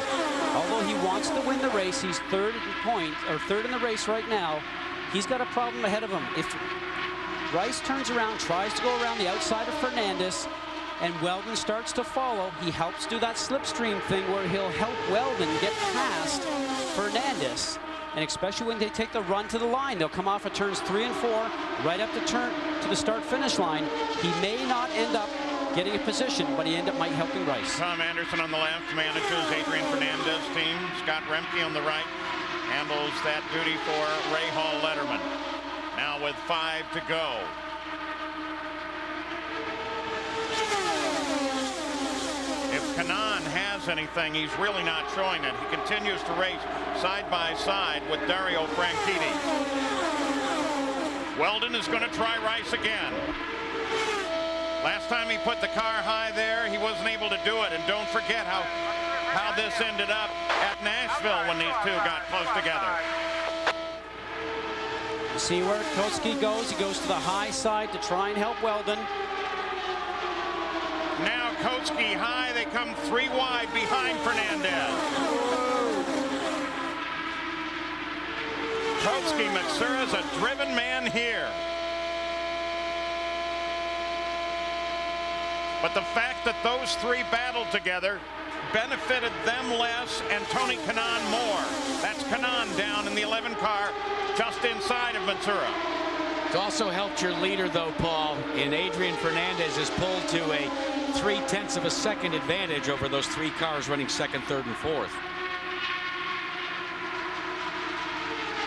Although he wants to win the race, he's third in the race right now. He's got a problem ahead of him. If Rice turns around, tries to go around the outside of Fernandez, and Weldon starts to follow, he helps do that slipstream thing where he'll help Weldon get past Fernandez. And especially when they take the run to the line, they'll come off of turns 3 and 4, right up to the start-finish line. He may not end up getting a position, but he might helping Rice. Tom Anderson on the left manages Adrian Fernandez's team. Scott Remke on the right handles that duty for Ray Hall Letterman. Now with 5 to go. If Kanaan has anything, he's really not showing it. He continues to race side by side with Dario Franchitti. Weldon is going to try Rice again. Last time he put the car high there, he wasn't able to do it. And don't forget how this ended up at Nashville when these two got close together. You see where Kotsuki goes? He goes to the high side to try and help Weldon. Now Kotsuki high, they come 3 wide behind Fernandez. Kotsuki Matsura's a driven man here. But the fact that those 3 battled together benefited them less and Tony Kanaan more. That's Kanaan down in the 11 car just inside of Matsura. It's also helped your leader, though, Paul, and Adrian Fernandez is pulled to a 0.3 of a second advantage over those 3 cars running second, third, and fourth.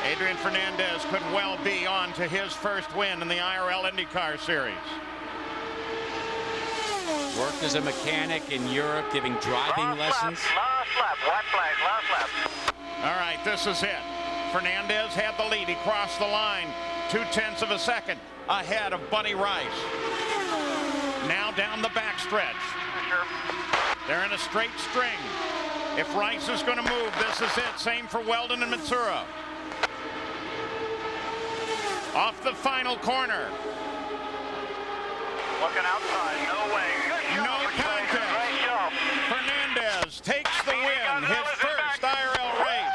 Adrian Fernandez could well be on to his first win in the IRL IndyCar Series. Worked as a mechanic in Europe, giving driving lessons. Last lap, white flag, last lap. All right, this is it. Fernandez had the lead. He crossed the line 0.2 of a second ahead of Buddy Rice. Now down the backstretch. They're in a straight string. If Rice is going to move, this is it. Same for Weldon and Matsura. Off the final corner. Looking outside, no way. No contest. Fernandez takes the win, his first IRL race.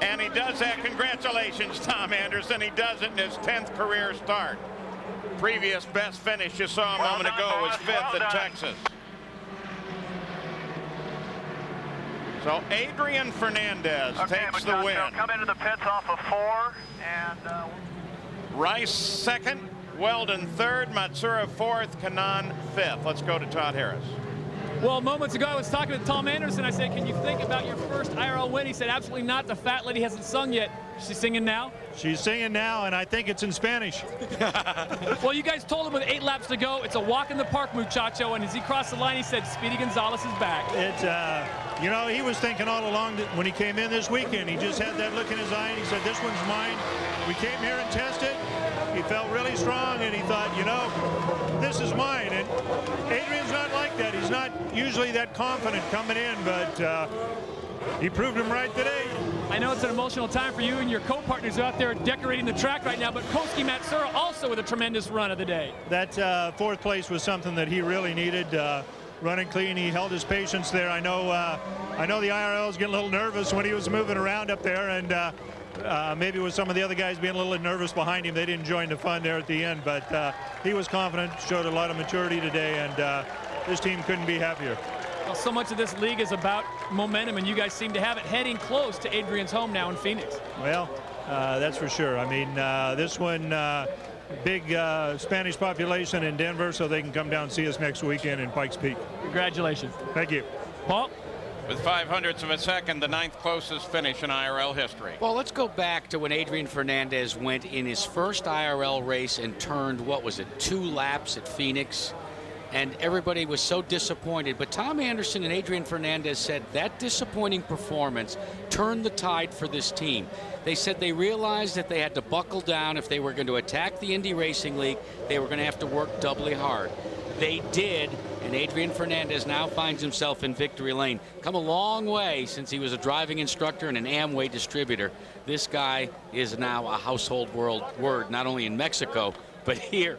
And he does that. Congratulations, Tom Anderson. He does it in his 10th career start. Previous best finish you saw a moment ago was 5th in Texas. So Adrian Fernandez takes the win. Come into the pits off of 4 and Rice second, Weldon third, Matsura fourth, Kanaan fifth. Let's go to Todd Harris. Well, moments ago I was talking with Tom Anderson. I said, can you think about your first IRL win? He said, absolutely not. The fat lady hasn't sung yet. She's singing now? She's singing now, and I think it's in Spanish. Well, you guys told him with 8 laps to go, it's a walk in the park, muchacho. And as he crossed the line, he said, Speedy Gonzalez is back. It's, you know, he was thinking all along that when he came in this weekend, he just had that look in his eye, and he said, this one's mine. We came here and tested. He felt really strong, and he thought, you know, this is mine. And Adrian's not like that. He's not usually that confident coming in, but he proved him right today. I know it's an emotional time for you and your co-partners out there decorating the track right now, but Koski Matsura also with a tremendous run of the day. That 4th place was something that he really needed. Running clean, he held his patience there. I know the IRL was getting a little nervous when he was moving around up there, and maybe with some of the other guys being a little nervous behind him, they didn't join the fun there at the end. But he was confident, showed a lot of maturity today, and this team couldn't be happier. Well, so much of this league is about momentum, and you guys seem to have it heading close to Adrian's home now in Phoenix. Well, that's for sure. I mean, this one, big Spanish population in Denver, so they can come down and see us next weekend in Pikes Peak. Congratulations. Thank you. Paul? With 0.05 of a second, the 9th closest finish in IRL history. Well, let's go back to when Adrian Fernandez went in his first IRL race and turned, what was it, 2 laps at Phoenix? And everybody was so disappointed. But Tom Anderson and Adrian Fernandez said that disappointing performance turned the tide for this team. They said they realized that they had to buckle down if they were going to attack the Indy Racing League. They were going to have to work doubly hard. They did, and Adrian Fernandez now finds himself in victory lane. Come a long way since he was a driving instructor and an Amway distributor. This guy is now a household word, not only in Mexico, but here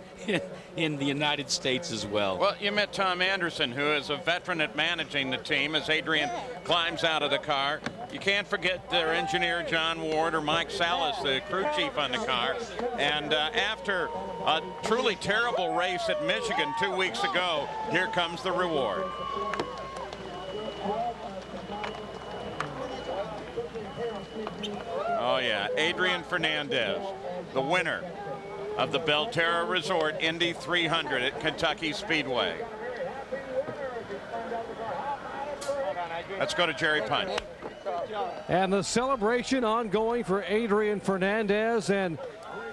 in the United States as well. Well, you met Tom Anderson, who is a veteran at managing the team as Adrian climbs out of the car. You can't forget their engineer, John Ward, or Mike Salas, the crew chief on the car. And after a truly terrible race at Michigan 2 weeks ago, here comes the reward. Oh, yeah, Adrian Fernandez, the winner of the Belterra Resort Indy 300 at Kentucky Speedway. Let's go to Jerry Punt. And the celebration ongoing for Adrian Fernandez, and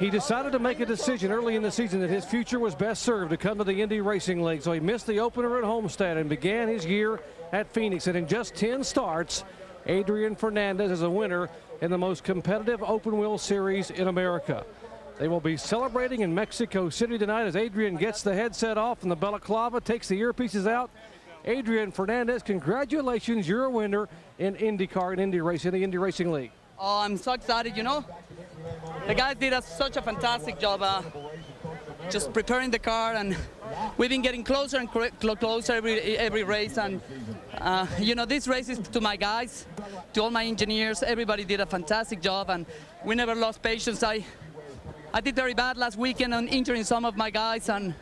he decided to make a decision early in the season that his future was best served to come to the Indy Racing League. So he missed the opener at Homestead and began his year at Phoenix. And in just 10 starts, Adrian Fernandez is a winner in the most competitive open wheel series in America. They will be celebrating in Mexico City tonight as Adrian gets the headset off and the balaclava, takes the earpieces out. Adrian Fernandez, congratulations, you're a winner in IndyCar and Indy Racing, the Indy Racing League. Oh, I'm so excited, you know. The guys did such a fantastic job just preparing the car, and we've been getting closer and closer every race. And, you know, this race is to my guys, to all my engineers. Everybody did a fantastic job, and we never lost patience. I did very bad last weekend on injuring some of my guys, and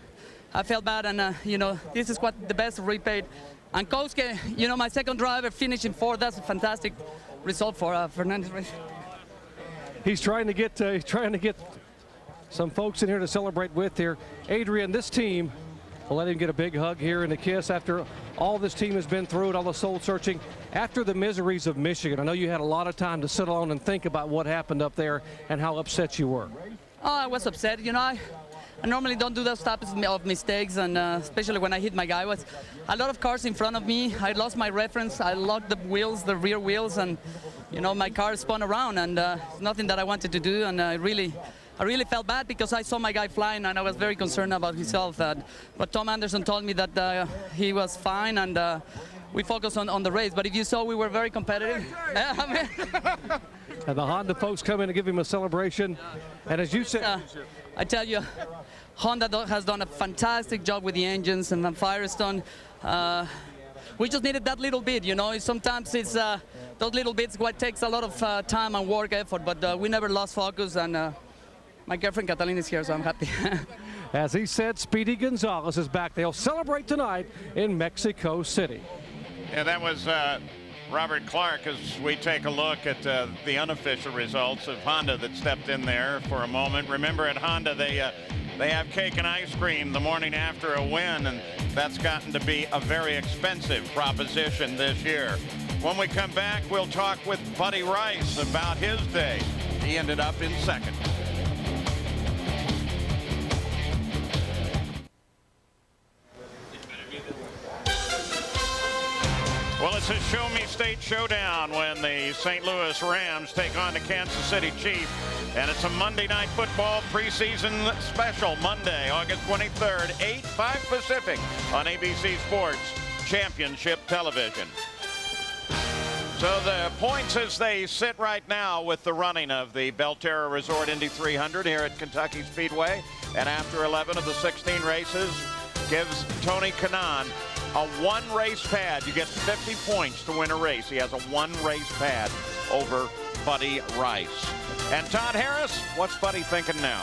I felt bad, and you know, this is what the best repaid. And Koske, you know, my second driver finishing 4th, that's a fantastic result for Fernandez race. He's trying to get some folks in here to celebrate with here. Adrian, this team, we'll let him get a big hug here and a kiss after all this team has been through and all the soul searching. After the miseries of Michigan, I know you had a lot of time to sit alone and think about what happened up there and how upset you were. Oh, I was upset. You know, I normally don't do those types of mistakes, and especially when I hit my guy. Was a lot of cars in front of me. I lost my reference. I locked the wheels, the rear wheels, and you know, my car spun around, and it's nothing that I wanted to do. And I really felt bad because I saw my guy flying, and I was very concerned about his health. But Tom Anderson told me that he was fine, and we focused on the race. But if you saw, we were very competitive. And the Honda folks come in and give him a celebration. And as you said, I tell you, Honda has done a fantastic job with the engines and Firestone. We just needed that little bit, you know. Sometimes it's those little bits what takes a lot of time and work effort, but we never lost focus, and my girlfriend Catalina is here, so I'm happy. As he said, Speedy Gonzalez is back. They'll celebrate tonight in Mexico City. Yeah, that was Robert Clark as we take a look at the unofficial results of Honda that stepped in there for a moment. Remember, at Honda, they have cake and ice cream the morning after a win, and That's gotten to be a very expensive proposition this year. When we come back, we'll talk with Buddy Rice about his day. He ended up in second. Well, it's a Show Me State showdown when the St. Louis Rams take on the Kansas City Chiefs. And it's a Monday Night Football preseason special, Monday, August 23rd, 8/5 Pacific on ABC Sports Championship Television. So the points as they sit right now with the running of the Belterra Resort Indy 300 here at Kentucky Speedway. And after 11 of the 16 races, gives Tony Kanaan a one-race pad. You get 50 points to win a race. He has a one-race pad over Buddy Rice. And Todd Harris, what's Buddy thinking now?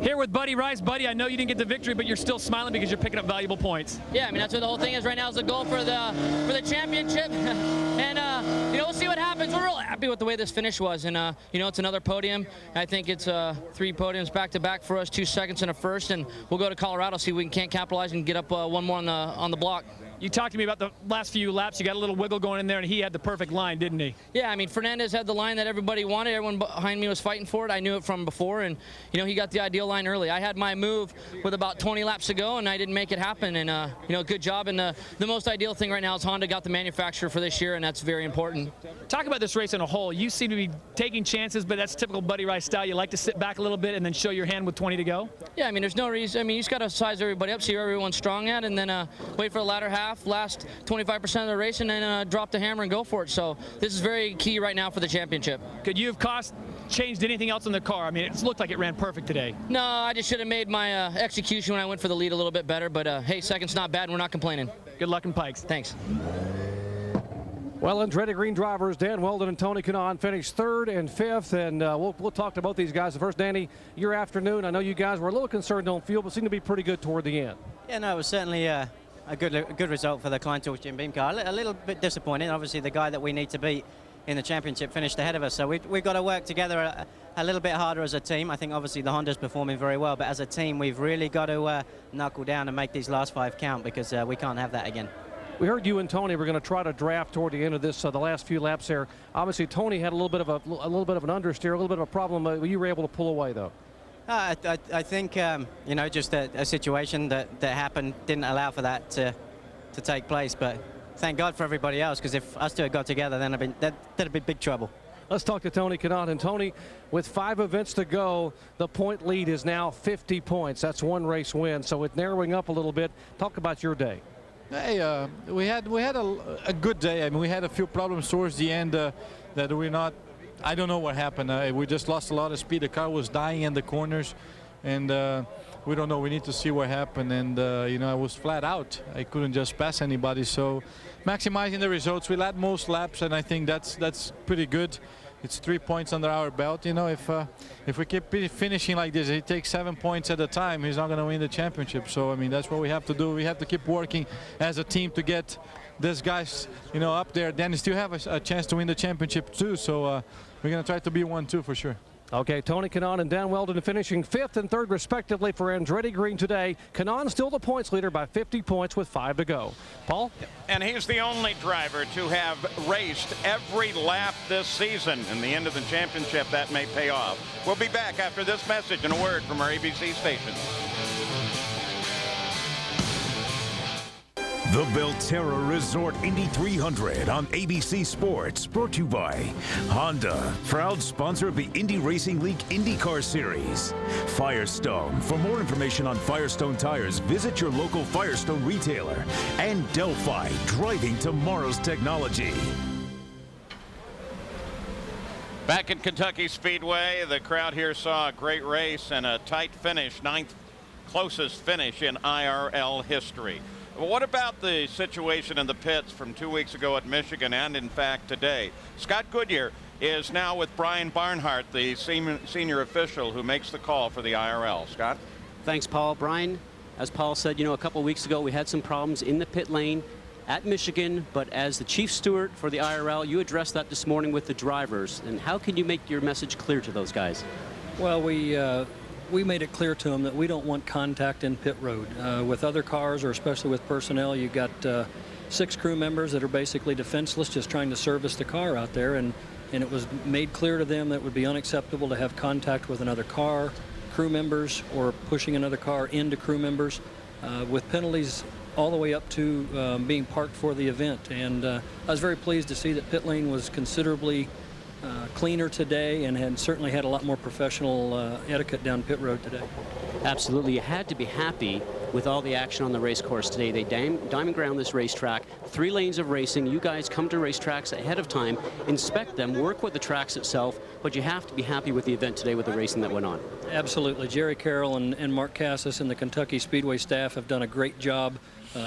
Here with Buddy Rice. Buddy, I know you didn't get the victory, but you're still smiling because you're picking up valuable points. Yeah, I mean, that's what the whole thing is right now, is the goal for the championship. And, you know, we'll see what happens. We're real happy with the way this finish was. And, you know, it's another podium. I think it's 3 podiums back-to-back for us, 2 seconds and a first. And we'll go to Colorado, see if we can't capitalize and get up one more on the block. You talked to me about the last few laps. You got a little wiggle going in there, and he had the perfect line, didn't he? Yeah, I mean, Fernandez had the line that everybody wanted. Everyone behind me was fighting for it. I knew it from before, and, you know, he got the ideal line early. I had my move with about 20 laps to go, and I didn't make it happen. And, you know, good job. And the most ideal thing right now is Honda got the manufacturer for this year, and that's very important. Talk about this race in a whole. You seem to be taking chances, but that's typical Buddy Rice style. You like to sit back a little bit and then show your hand with 20 to go? Yeah, I mean, there's no reason. I mean, you just got to size everybody up, see where everyone's strong at, and then wait for the latter half, last 25% of the race, and then drop the hammer and go for it. So this is very key right now for the championship. Could you have changed anything else in the car? I mean, it looked like it ran perfect today. No, I just should have made my execution when I went for the lead a little bit better. But, hey, second's not bad. We're not complaining. Good luck in Pikes. Thanks. Well, Andretti Green drivers Dan Weldon and Tony Kanaan finished 3rd and 5th, and we'll talk to both these guys. First, Danny, your afternoon. I know you guys were a little concerned on fuel, but seemed to be pretty good toward the end. Yeah, no, it was certainly a good result for the Klein Tools Jim Beam car. A little bit disappointing. Obviously, the guy that we need to beat in the championship finished ahead of us, so we've got to work together a little bit harder as a team. I think obviously the Honda's performing very well, but as a team, we've really got to knuckle down and make these last 5 count, because we can't have that again. We heard you and Tony were going to try to draft toward the end of this, the last few laps there. Obviously, Tony had a little bit of an understeer, a little bit of a problem. You were able to pull away, though. I think you know, just a situation that happened didn't allow for that to take place. But thank God for everybody else, because if us two had got together, then that'd have been big trouble. Let's talk to Tony Kanaan. And Tony, with 5 events to go, the point lead is now 50 points. That's 1 race win, so it's narrowing up a little bit. Talk about your day. Hey, we had a good day. I mean, we had a few problems towards the end that we're not. I don't know what happened. We just lost a lot of speed. The car was dying in the corners, and we don't know. We need to see what happened. And you know, I was flat out. I couldn't just pass anybody. So, maximizing the results, we led most laps, and I think that's pretty good. It's 3 points under our belt. You know, if we keep finishing like this, he takes 7 points at a time, he's not going to win the championship. So I mean, that's what we have to do. We have to keep working as a team to get these guys, you know, up there. Then still have a chance to win the championship too. So we're going to try to be 1-2 for sure. Okay, Tony Kanaan and Dan Weldon finishing 5th and 3rd respectively for Andretti Green today. Kanaan still the points leader by 50 points with 5 to go. Paul? And he's the only driver to have raced every lap this season. In the end of the championship, that may pay off. We'll be back after this message and a word from our ABC station. The Belterra Resort Indy 300 on ABC Sports, brought to you by Honda, proud sponsor of the Indy Racing League IndyCar Series. Firestone. For more information on Firestone tires, visit your local Firestone retailer. And Delphi, driving tomorrow's technology. Back at Kentucky Speedway, the crowd here saw a great race and a tight finish, 9th closest finish in IRL history. Well, what about the situation in the pits from 2 weeks ago at Michigan and, in fact, today? Scott Goodyear is now with Brian Barnhart, the senior official who makes the call for the IRL. Scott? Thanks, Paul. Brian, as Paul said, you know, a couple weeks ago we had some problems in the pit lane at Michigan, but as the chief steward for the IRL, you addressed that this morning with the drivers. And how can you make your message clear to those guys? Well, we made it clear to them that we don't want contact in pit road. With other cars, or especially with personnel, you got 6 crew members that are basically defenseless, just trying to service the car out there, and it was made clear to them that it would be unacceptable to have contact with another car, crew members, or pushing another car into crew members, with penalties all the way up to being parked for the event. And I was very pleased to see that pit lane was considerably cleaner today, and certainly had a lot more professional etiquette down pit road today. Absolutely. You had to be happy with all the action on the race course today. They diamond ground this racetrack, 3 lanes of racing. You guys come to racetracks ahead of time, inspect them, work with the tracks itself, but you have to be happy with the event today with the racing that went on. Absolutely. Jerry Carroll and Mark Cassis and the Kentucky Speedway staff have done a great job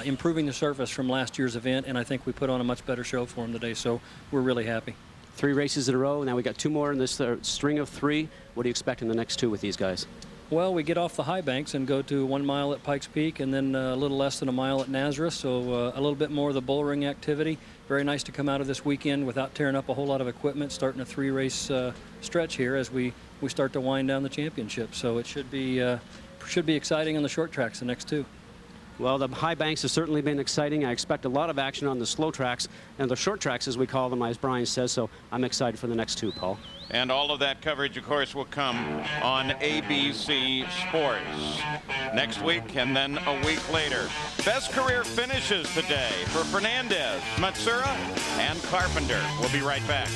improving the surface from last year's event, and I think we put on a much better show for them today, so we're really happy. 3 races in a row. Now we got 2 more in this string of 3. What do you expect in the next 2 with these guys? Well, we get off the high banks and go to 1 mile at Pikes Peak, and then a little less than a mile at Nazareth, so a little bit more of the bull ring activity. Very nice to come out of this weekend without tearing up a whole lot of equipment, starting a 3-race stretch here as we start to wind down the championship. So it should be exciting on the short tracks, the next 2. Well, the high banks have certainly been exciting. I expect a lot of action on the slow tracks and the short tracks, as we call them, as Brian says, so I'm excited for the next 2, Paul. And all of that coverage, of course, will come on ABC Sports next week and then a week later. Best career finishes today for Fernandez, Matsura, and Carpenter. We'll be right back.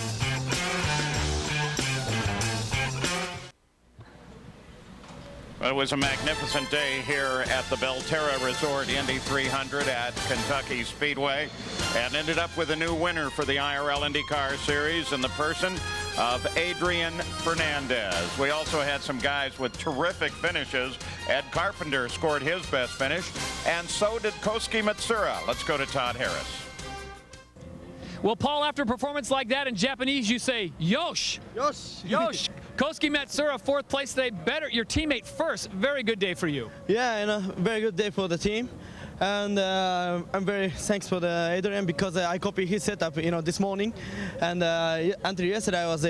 Well, it was a magnificent day here at the Belterra Resort Indy 300 at Kentucky Speedway, and ended up with a new winner for the IRL IndyCar Series in the person of Adrian Fernandez. We also had some guys with terrific finishes. Ed Carpenter scored his best finish, and so did Koski Matsura. Let's go to Todd Harris. Well, Paul, after a performance like that in Japanese, you say, Yosh. Yosh. Yosh. Koski Matsura, 4th place today. Better, your teammate first. Very good day for you. Yeah, very good day for the team. And I'm very thanks for the Adrian, because I copied his setup, this morning. And until yesterday, I was,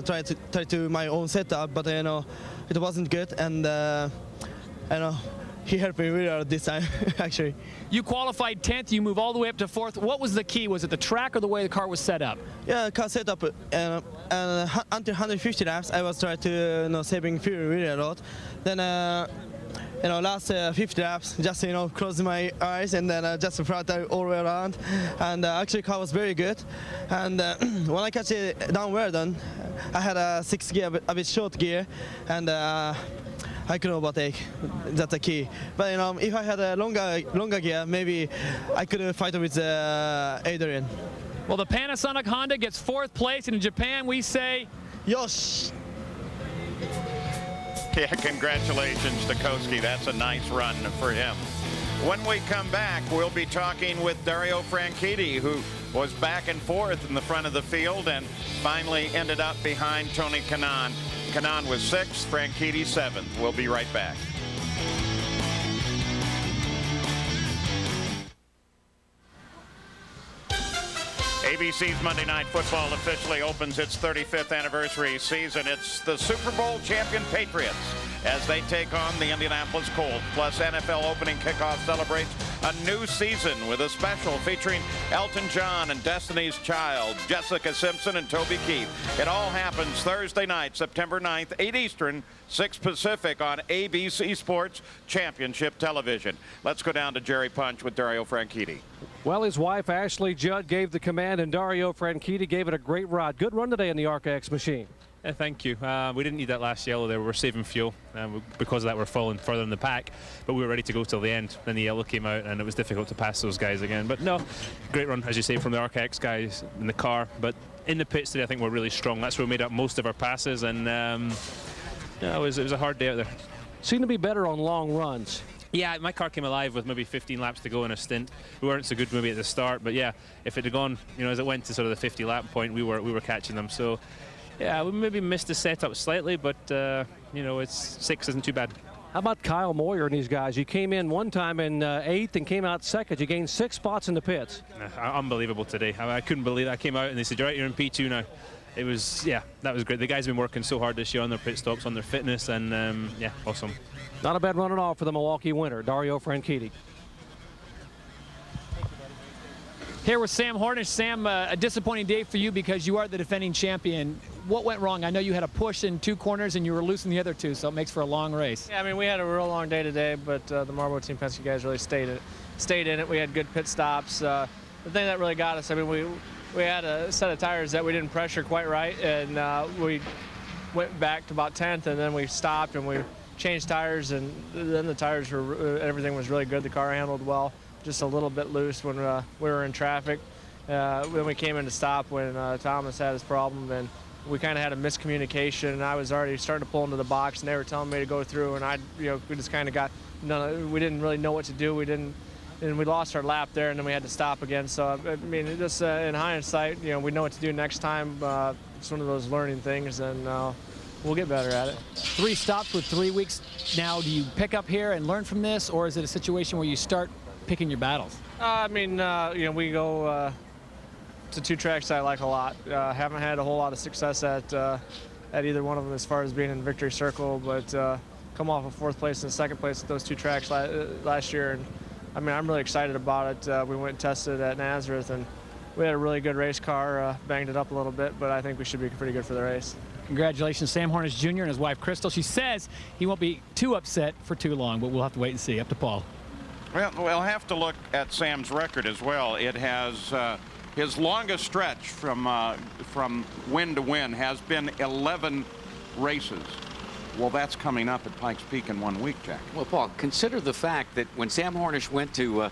try to my own setup, but it wasn't good. And he helped me really this time, actually. You qualified 10th. You move all the way up to 4th. What was the key? Was it the track or the way the car was set up? Yeah, car setup. And until 150 laps, I was trying to saving fuel really a lot. Then last 50 laps, just close my eyes and then just throttle all the way around. And actually, car was very good. And when I catch it down Weldon, I had a 6 gear, a bit short gear, and I couldn't overtake. That's the key. But if I had a longer gear, maybe I could fight with Adrian. Well, the Panasonic Honda gets 4th place, and in Japan we say, Yosh. Yeah, congratulations to Koski. That's a nice run for him. When we come back, we'll be talking with Dario Franchitti, who was back and forth in the front of the field and finally ended up behind Tony Kanaan. Kanaan was 6th, Franchitti 7th. We'll be right back. ABC's Monday Night Football officially opens its 35th anniversary season. It's the Super Bowl champion Patriots as they take on the Indianapolis Colts. Plus, NFL opening kickoff celebrates a new season with a special featuring Elton John and Destiny's Child, Jessica Simpson and Toby Keith. It all happens Thursday night, September 9th, 8 Eastern, 6 Pacific on ABC Sports Championship Television. Let's go down to Jerry Punch with Dario Franchitti. Well, his wife, Ashley Judd, gave the command, and Dario Franchitti gave it a great ride. Good run today in the ARC-X machine. Yeah, thank you. We didn't need that last yellow there. We were saving fuel. Because of that, we're falling further in the pack. But we were ready to go till the end. Then the yellow came out, and it was difficult to pass those guys again. But no, great run, as you say, from the ARC-X guys in the car. But in the pits today, I think we're really strong. That's where we made up most of our passes. And yeah, it was a hard day out there. Seemed to be better on long runs. Yeah, my car came alive with maybe 15 laps to go in a stint. We weren't so good maybe at the start, but yeah, if it had gone, as it went to sort of the 50-lap point, we were catching them. So yeah, we maybe missed the setup slightly, but it's 6 isn't too bad. How about Kyle Moyer and these guys? You came in one time in 8th and came out 2nd. You gained 6 spots in the pits. Unbelievable today. I couldn't believe it. I came out and they said, "You're right, you're in P2 now." it was, yeah, that was great. The guys have been working so hard this year on their pit stops, on their fitness, and yeah, awesome. Not a bad run at all for the Milwaukee winner, Dario Franchitti. Here with Sam Hornish. Sam, a disappointing day for you because you are the defending champion. What went wrong? I know you had a push in 2 corners and you were loose in the other 2, so it makes for a long race. Yeah, I mean, we had a real long day today, but the Marlboro Team Penske guys really stayed in it. We had good pit stops. The thing that really got us, I mean, we had a set of tires that we didn't pressure quite right, and we went back to about 10th, and then we stopped and we changed tires, and then the tires were, everything was really good. The car handled well. Just a little bit loose when we were in traffic. When we came in to stop when Thomas had his problem, and we kind of had a miscommunication, and I was already starting to pull into the box, and they were telling me to go through, and we just kind of got, we didn't really know what to do. And we lost our lap there, and then we had to stop again. So, I mean, just in hindsight, we know what to do next time. It's one of those learning things, and we'll get better at it. 3 stops with 3 weeks. Now, do you pick up here and learn from this, or is it a situation where you start picking your battles? I mean, we go to 2 tracks I like a lot. Haven't had a whole lot of success at either one of them as far as being in victory circle, but come off of 4th place and 2nd place at those 2 tracks last year. And I mean, I'm really excited about it. We went and tested at Nazareth, and we had a really good race car, banged it up a little bit, but I think we should be pretty good for the race. Congratulations, Sam Hornish Jr. and his wife, Crystal. She says he won't be too upset for too long, but we'll have to wait and see. Up to Paul. Well, we'll have to look at Sam's record as well. It has his longest stretch from win to win has been 11 races. Well, that's coming up at Pikes Peak in 1 week, Jack. Well, Paul, consider the fact that when Sam Hornish went to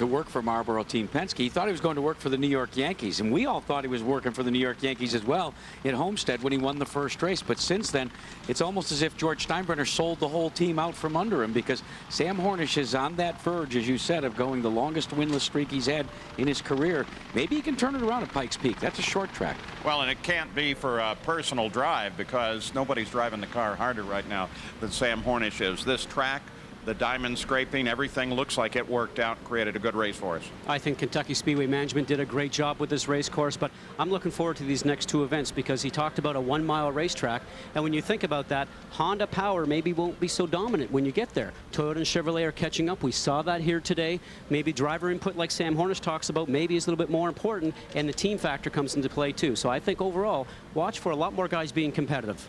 work for Marlboro Team Penske, he thought he was going to work for the New York Yankees, and we all thought he was working for the New York Yankees as well at Homestead when he won the first race. But since then, it's almost as if George Steinbrenner sold the whole team out from under him, because Sam Hornish is on that verge, as you said, of going the longest winless streak he's had in his career. Maybe he can turn it around at Pikes Peak. That's a short track. Well, and it can't be for a personal drive, because nobody's driving the car harder right now than Sam Hornish is. This track, the diamond scraping, everything looks like it worked out and created a good race for us. I think Kentucky Speedway management did a great job with this race course, but I'm looking forward to these next 2 events, because he talked about a 1-mile racetrack, and when you think about that, Honda power maybe won't be so dominant when you get there. Toyota and Chevrolet are catching up. We saw that here today. Maybe driver input, like Sam Hornish talks about, maybe is a little bit more important, and the team factor comes into play too. So I think overall, watch for a lot more guys being competitive.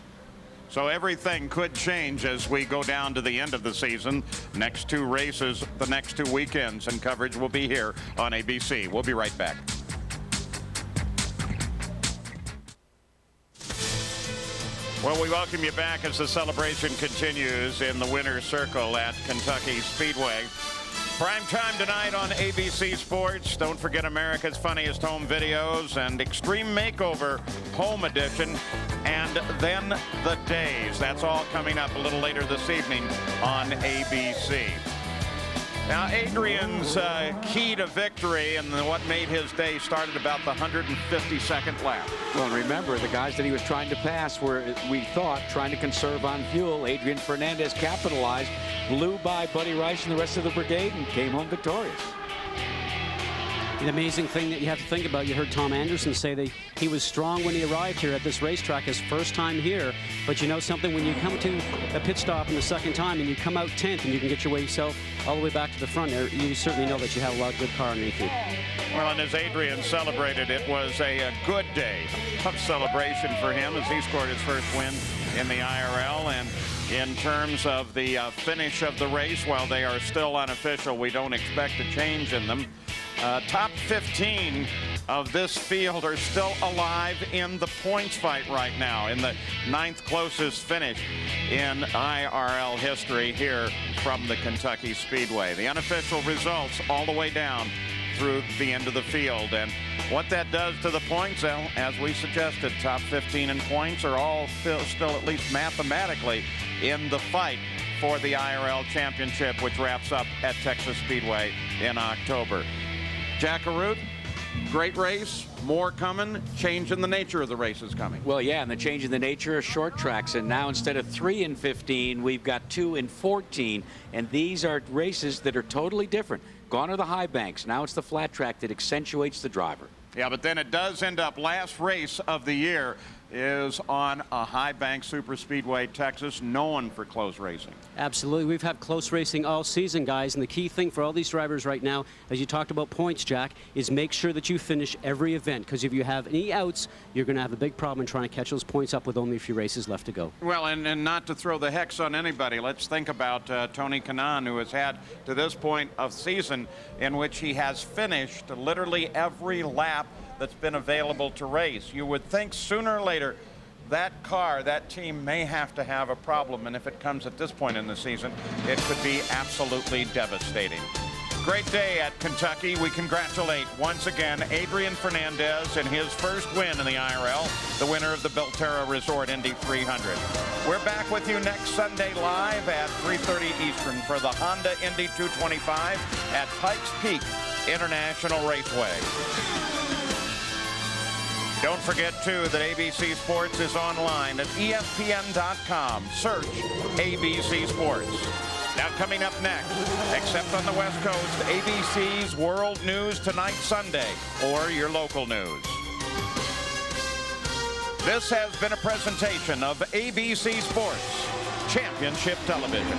So everything could change as we go down to the end of the season. Next 2 races, the next 2 weekends, and coverage will be here on ABC. We'll be right back. Well, we welcome you back as the celebration continues in the winner's circle at Kentucky Speedway. Prime time tonight on ABC Sports. Don't forget America's Funniest Home Videos and Extreme Makeover Home Edition. And then The Days. That's all coming up a little later this evening on ABC. Now, Adrian's key to victory and what made his day started about the 152nd lap. Well, and remember, the guys that he was trying to pass were, we thought, trying to conserve on fuel. Adrian Fernandez capitalized, blew by Buddy Rice and the rest of the brigade, and came home victorious. The amazing thing that you have to think about, you heard Tom Anderson say that he was strong when he arrived here at this racetrack, his first time here. But you know something, when you come to a pit stop in the second time and you come out 10th and you can get your way yourself all the way back to the front there, you certainly know that you have a lot of good car underneath you. Well, and as Adrian celebrated, it was a good day of celebration for him as he scored his first win in the IRL. And in terms of the finish of the race, while they are still unofficial, we don't expect a change in them. Top 15 of this field are still alive in the points fight right now, in the 9th closest finish in IRL history here from the Kentucky Speedway. The unofficial results all the way down through the end of the field. And what that does to the points, well, as we suggested, top 15 in points are all still at least mathematically in the fight for the IRL championship, which wraps up at Texas Speedway in October. Jack Arute, great race, more coming, change in the nature of the race is coming. Well, yeah, and the change in the nature of short tracks, and now instead of 3 in 15, we've got 2 in 14, and these are races that are totally different. Gone are the high banks, now it's the flat track that accentuates the driver. Yeah, but then it does end up last race of the year is on a high bank super speedway, Texas, known for close racing. Absolutely. We've had close racing all season, guys, and the key thing for all these drivers right now, as you talked about points, Jack, is make sure that you finish every event, because if you have any outs, you're going to have a big problem in trying to catch those points up with only a few races left to go. Well, and not to throw the hex on anybody, let's think about Tony Kanaan, who has had to this point of season in which he has finished literally every lap that's been available to race. You would think sooner or later that car, that team may have to have a problem, and if it comes at this point in the season, it could be absolutely devastating. Great day at Kentucky. We congratulate once again Adrian Fernandez in his first win in the IRL, the winner of the Belterra Resort Indy 300. We're back with you next Sunday live at 3:30 Eastern for the Honda Indy 225 at Pikes Peak International Raceway. Don't forget, too, that ABC Sports is online at ESPN.com. Search ABC Sports. Now, coming up next, except on the West Coast, ABC's World News Tonight Sunday, or your local news. This has been a presentation of ABC Sports Championship Television.